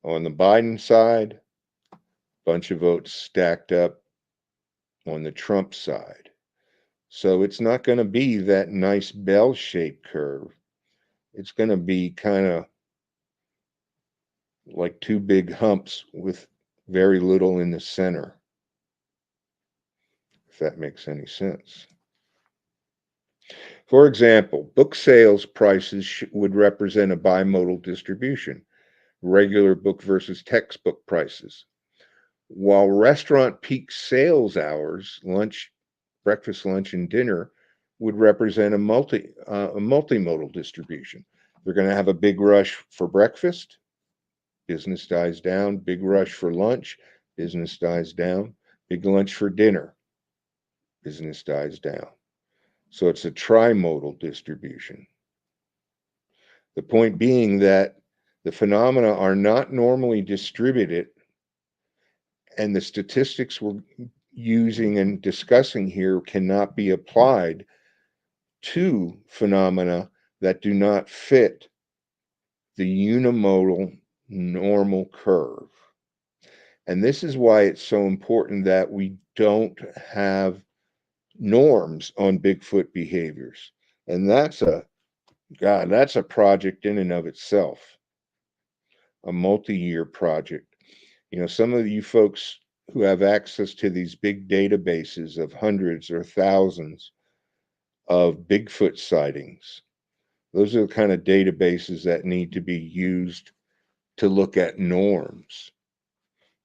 on the Biden side, a bunch of votes stacked up on the Trump side. So it's not going to be that nice bell-shaped curve. It's going to be kind of like two big humps with very little in the center, if that makes any sense. For example, book sales prices would represent a bimodal distribution, regular book versus textbook prices. While restaurant peak sales hours, lunch, breakfast, lunch, and dinner, would represent a multimodal distribution. They're going to have a big rush for breakfast, business dies down. Big rush for lunch, business dies down. Big lunch for dinner, business dies down. So it's a trimodal distribution. The point being that the phenomena are not normally distributed, and the statistics we're using and discussing here cannot be applied to phenomena that do not fit the unimodal normal curve. And this is why it's so important that we don't have norms on Bigfoot behaviors. And that's a project in and of itself. a multi-year project. Some of you folks who have access to these big databases of hundreds or thousands of Bigfoot sightings, those are the kind of databases that need to be used to look at norms.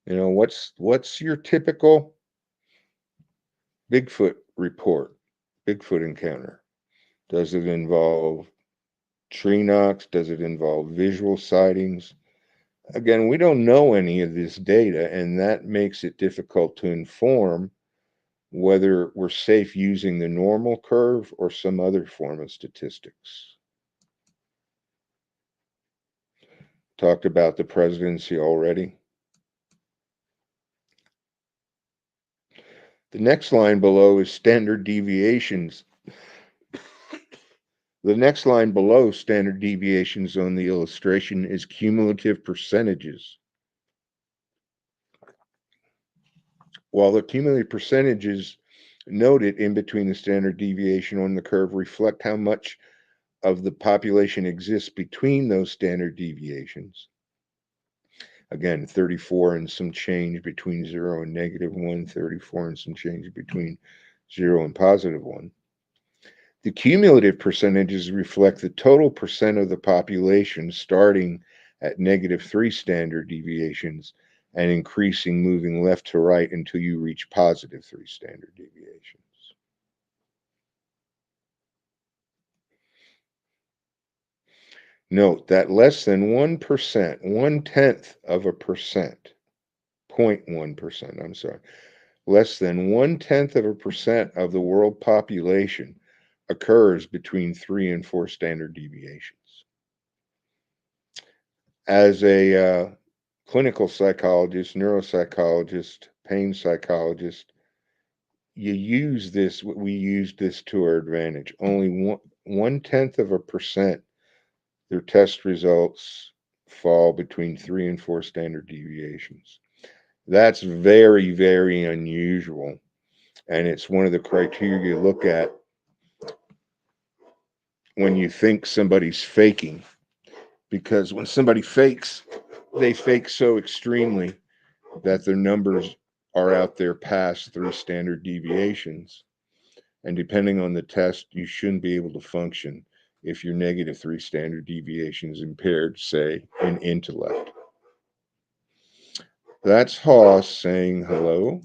What's your typical Bigfoot report, Bigfoot encounter? Does it involve tree knocks? Does it involve visual sightings? Again, we don't know any of this data, and that makes it difficult to inform whether we're safe using the normal curve or some other form of statistics. Talked about the presidency already. The next line below is standard deviations. The next line below standard deviations on the illustration is cumulative percentages. While the cumulative percentages noted in between the standard deviation on the curve reflect how much of the population exists between those standard deviations. Again, 34 and some change between 0 and -1, 34 and some change between 0 and +1. The cumulative percentages reflect the total percent of the population starting at -3 standard deviations and increasing, moving left to right until you reach +3 standard deviations. Note that less than 1%, 1/10 of a percent, 0.1%, I'm sorry, less than 1/10 of a percent of the world population occurs between 3 and 4 standard deviations. As a clinical psychologist, neuropsychologist, pain psychologist, we use this to our advantage. Only 1/10 of a percent, their test results fall between 3 and 4 standard deviations. That's very, very unusual. And it's one of the criteria you look at when you think somebody's faking. Because when somebody fakes, they fake so extremely that their numbers are out there past 3 standard deviations. And depending on the test, you shouldn't be able to function if you're -3 standard deviations impaired, say, in intellect. That's Hoss saying hello.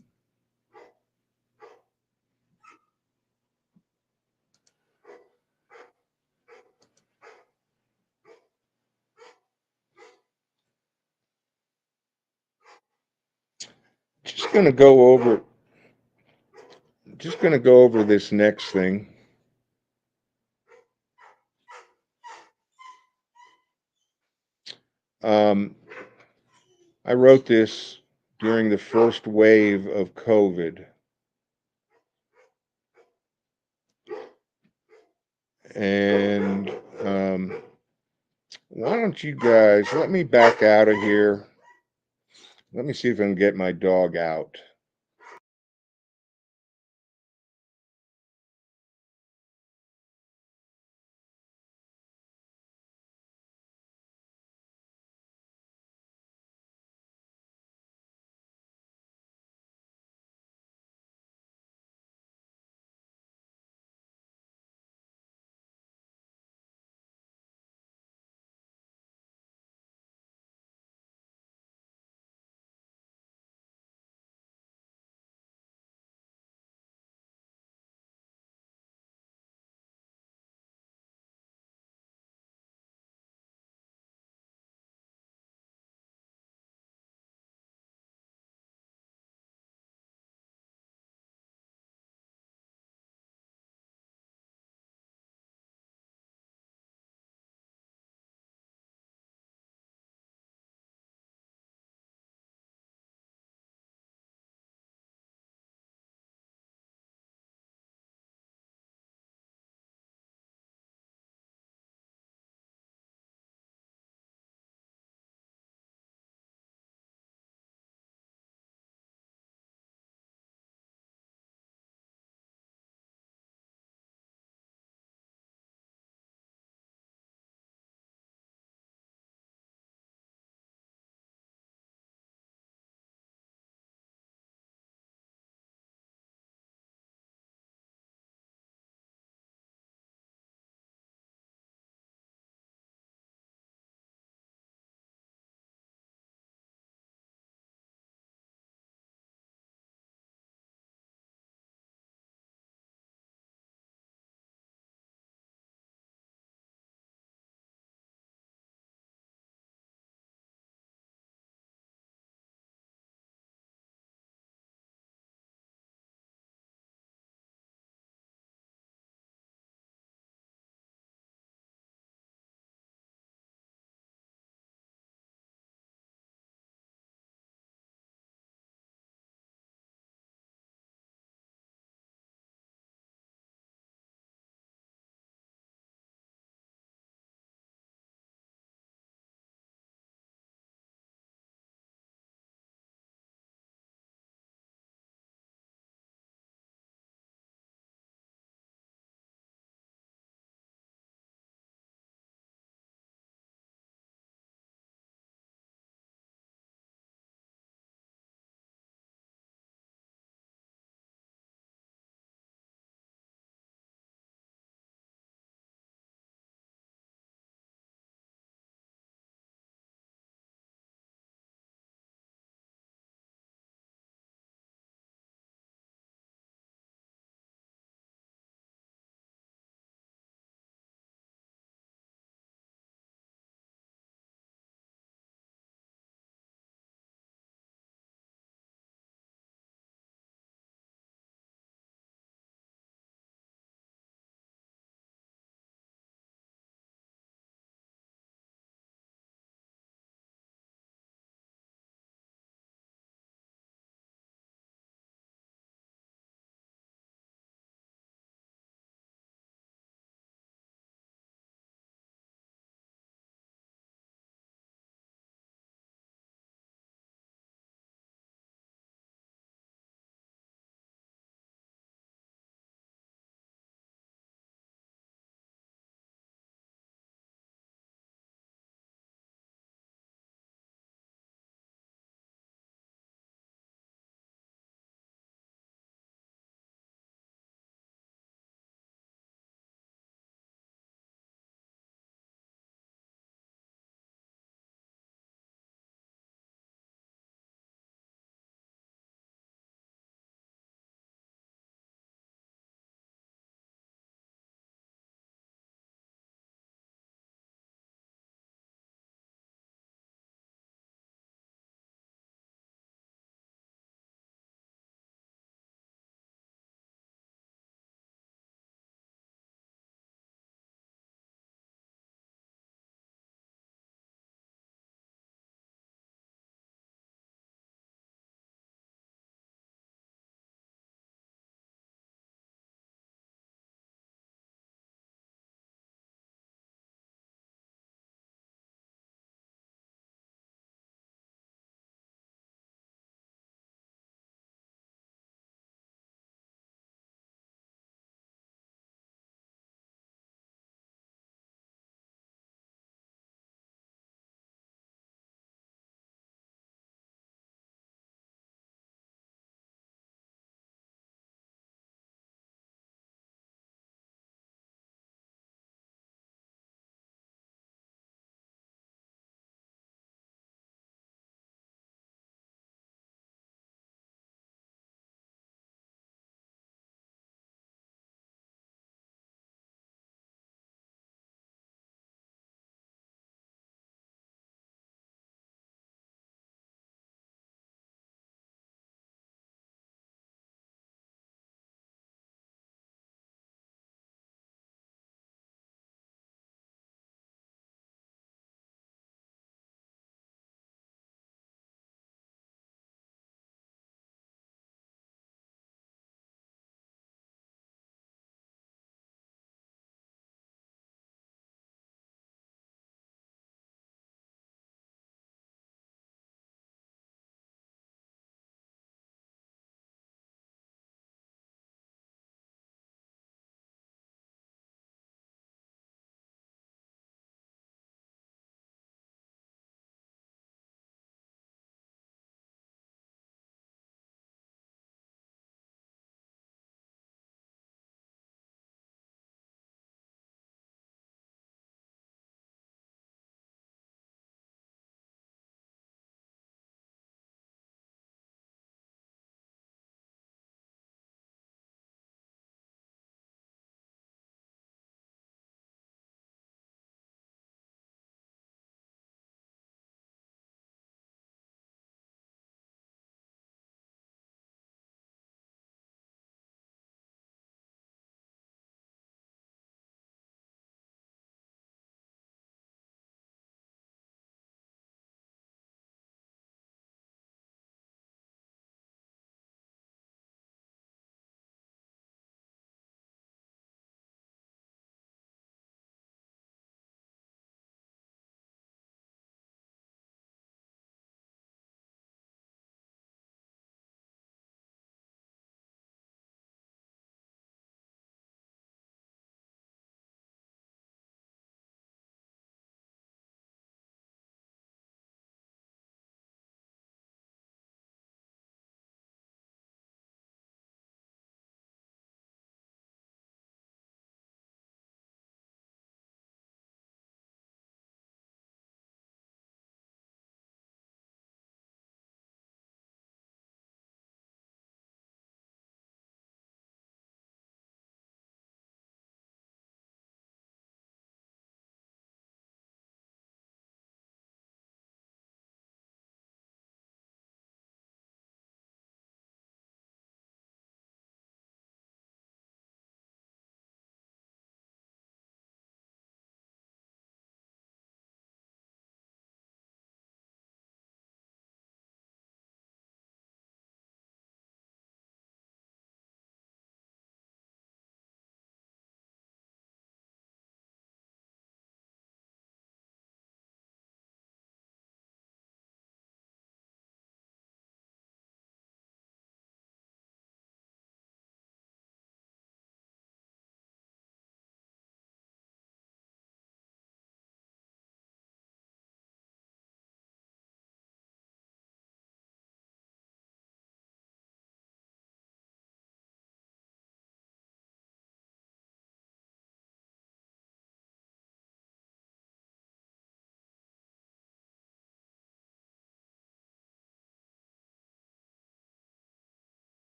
Just going to go over this next thing. I wrote this during the first wave of COVID. And why don't you guys let me back out of here? Let me see if I can get my dog out.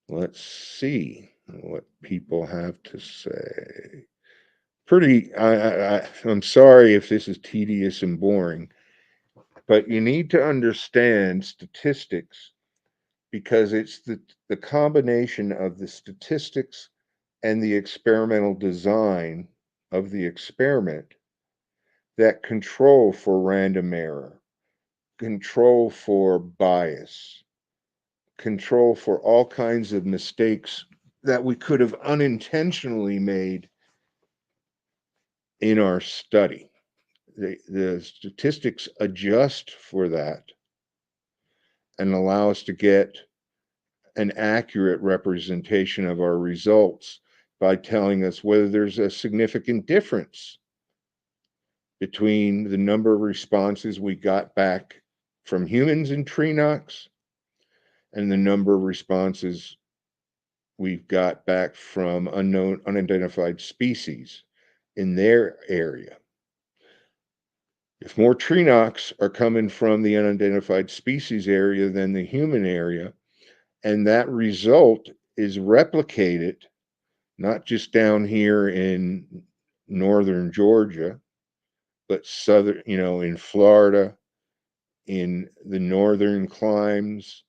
Let's see what people have to say. I'm sorry if this is tedious and boring, but you need to understand statistics because it's the combination of the statistics and the experimental design of the experiment that control for random error, control for bias, control for all kinds of mistakes that we could have unintentionally made in our study. The statistics adjust for that and allow us to get an accurate representation of our results by telling us whether there's a significant difference between the number of responses we got back from humans in tree knocks and the number of responses we've got back from unidentified species in their area. If more tree knocks are coming from the unidentified species area than the human area, and that result is replicated not just down here in northern Georgia, but southern, in Florida, in the northern climes,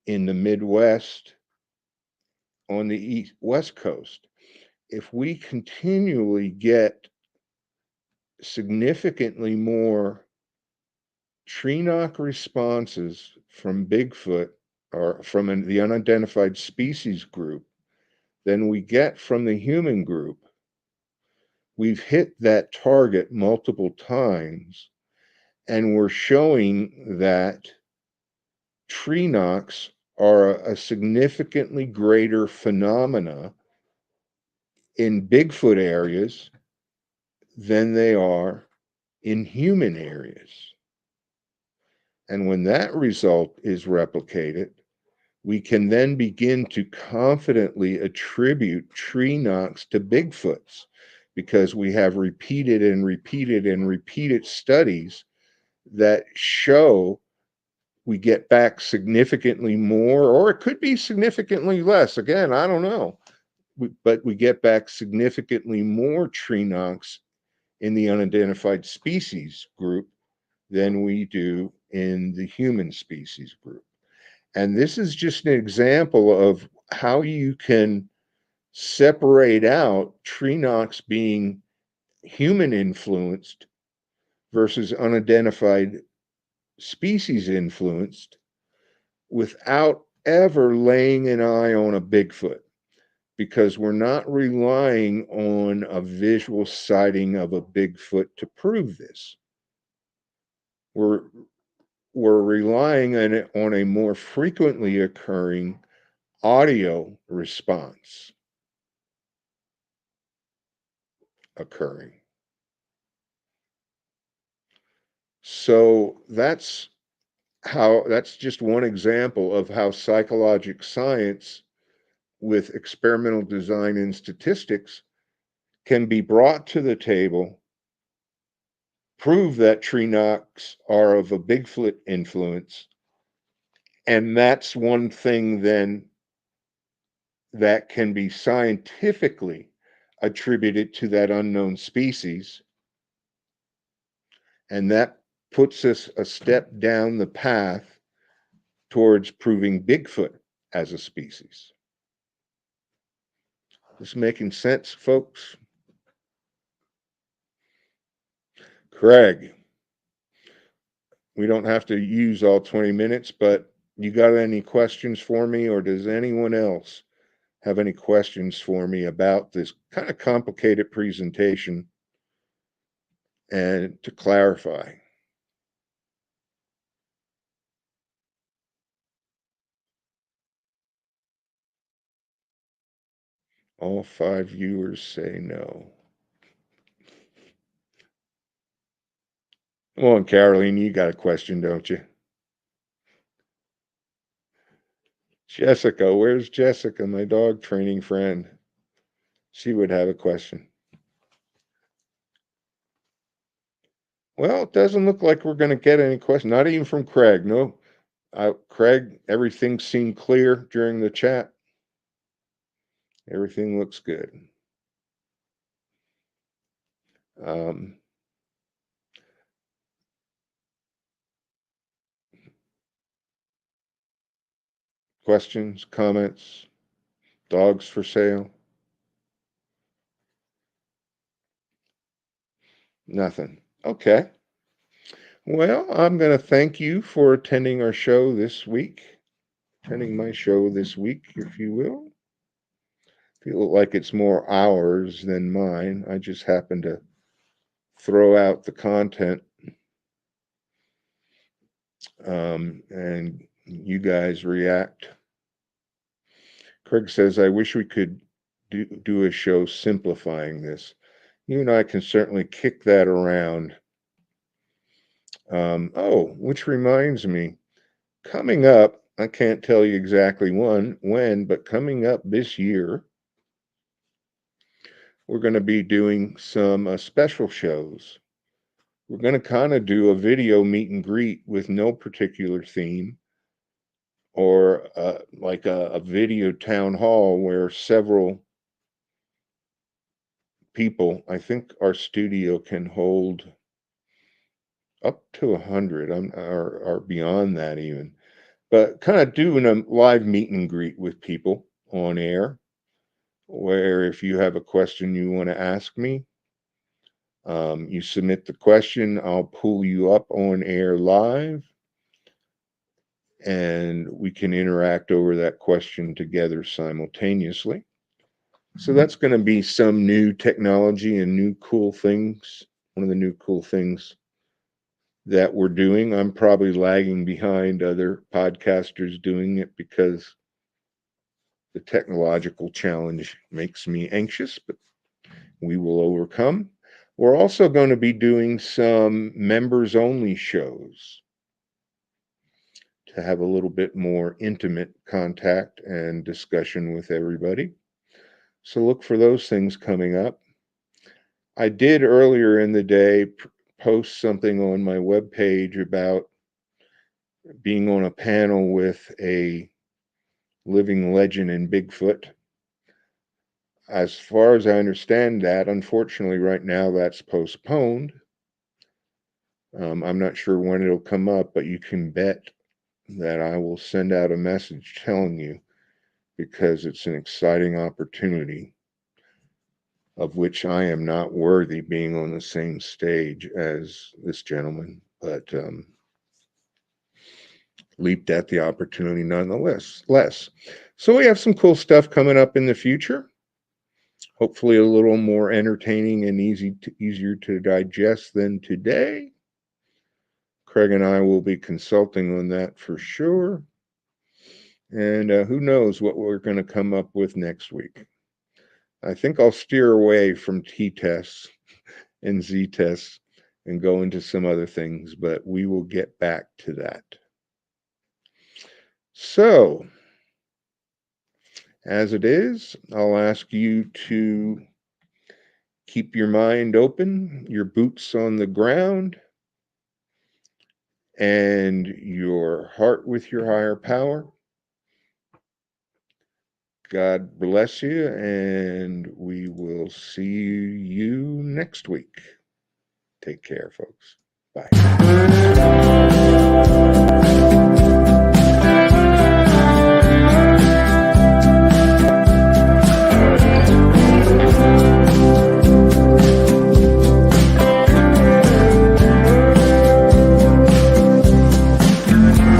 in the Midwest, on the West Coast. If we continually get significantly more tree knock responses from Bigfoot or from the unidentified species group than we get from the human group, we've hit that target multiple times, and we're showing that tree knocks are a significantly greater phenomena in Bigfoot areas than they are in human areas. And when that result is replicated, we can then begin to confidently attribute tree knocks to Bigfoots because we have repeated and repeated and repeated studies that show we get back significantly more, or it could be significantly less. Again, I don't know. But we get back significantly more tree knocks in the unidentified species group than we do in the human species group. And this is just an example of how you can separate out tree knocks being human influenced versus unidentified species influenced without ever laying an eye on a Bigfoot, because we're not relying on a visual sighting of a Bigfoot to prove this. We're relying on a more frequently occurring audio response occurring. So that's just one example of how psychologic science with experimental design and statistics can be brought to the table, prove that tree knocks are of a Bigfoot influence, and that's one thing then that can be scientifically attributed to that unknown species, and that puts us a step down the path towards proving Bigfoot as a species. This making sense, folks? Craig, we don't have to use all 20 minutes, but you got any questions for me, or does anyone else have any questions for me about this kind of complicated presentation and to clarify? All 5 viewers say no. Come on, Caroline, you got a question, don't you? Jessica, where's Jessica, my dog training friend? She would have a question. Well, it doesn't look like we're going to get any questions, not even from Craig. No, Craig, everything seemed clear during the chat. Everything looks good. Questions, comments, dogs for sale? Nothing. Okay. Well, I'm going to thank you for attending our show this week. Attending my show this week, if you will. Feel like it's more hours than mine. I just happen to throw out the content. And you guys react. Craig says, I wish we could do a show simplifying this. You and I can certainly kick that around. Which reminds me, coming up, I can't tell you exactly when, but coming up this year, we're going to be doing some special shows. We're going to kind of do a video meet and greet with no particular theme, or like a video town hall where several people, I think our studio can hold up to 100, or beyond that even, but kind of doing a live meet and greet with people on air, where if you have a question you want to ask me, you submit the question, I'll pull you up on air live, and we can interact over that question together simultaneously. So that's going to be some new technology and new cool things. One of the new cool things that we're doing. I'm probably lagging behind other podcasters doing it because the technological challenge makes me anxious, but we will overcome. We're also going to be doing some members only shows to have a little bit more intimate contact and discussion with everybody. So look for those things coming up. I did earlier in the day post something on my webpage about being on a panel with a living legend in Bigfoot. As far as I understand that, unfortunately, right now that's postponed. I'm not sure when it'll come up, but you can bet that I will send out a message telling you, because it's an exciting opportunity of which I am not worthy, being on the same stage as this gentleman, but leaped at the opportunity nonetheless. So we have some cool stuff coming up in the future. Hopefully a little more entertaining and easier to digest than today. Craig and I will be consulting on that for sure. And who knows what we're going to come up with next week. I think I'll steer away from t-tests and z-tests and go into some other things, but we will get back to that. So, as it is, I'll ask you to keep your mind open, your boots on the ground, and your heart with your higher power. God bless you, and we will see you next week. Take care, folks. Bye.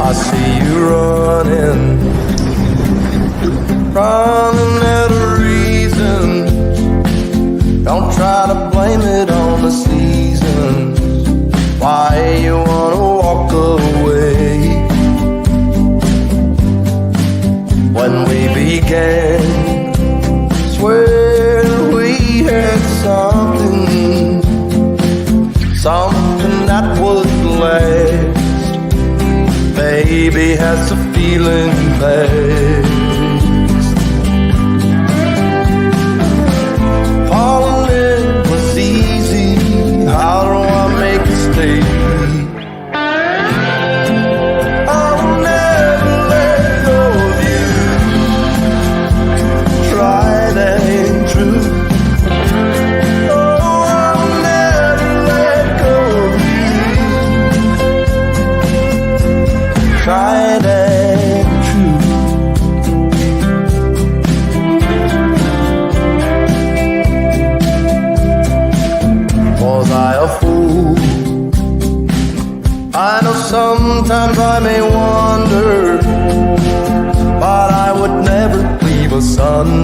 I see you running out of reason. Don't try to blame it on the seasons. Why you wanna walk away?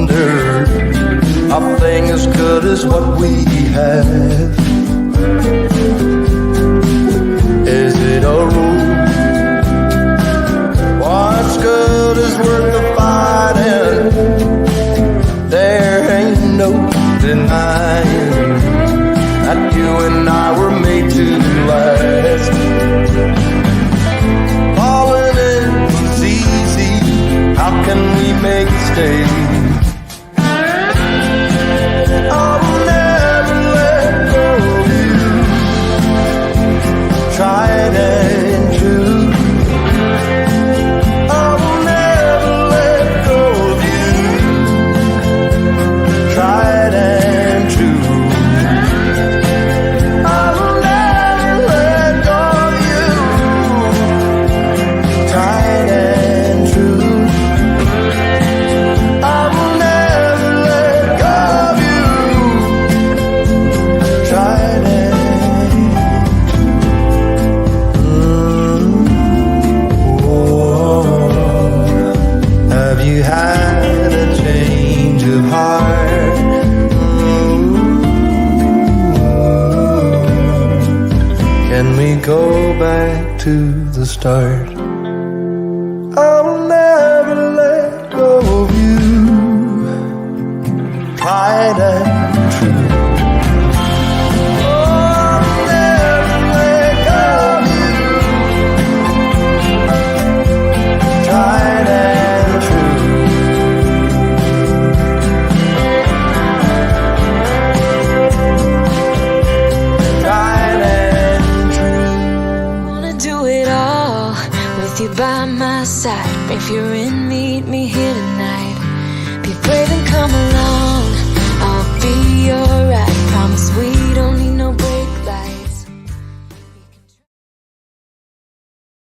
wonder a thing as good as what we have. Is it a rule? What's good is worth the fighting. There ain't no denying that you and I were made to last. Falling is easy. How can we make it stay? I'll never let go of you. Tried and true. I'll never let go of you. Tried and true. I'll never let go of you. Tried and true. I will never let go of you. Tried and Have you had a change of heart? Can we go back to the start? I will never let go of you. Tried and true. Oh, I'll never let go of you. Tried and true. Tried and true. Wanna do it all with you by my side. If you're in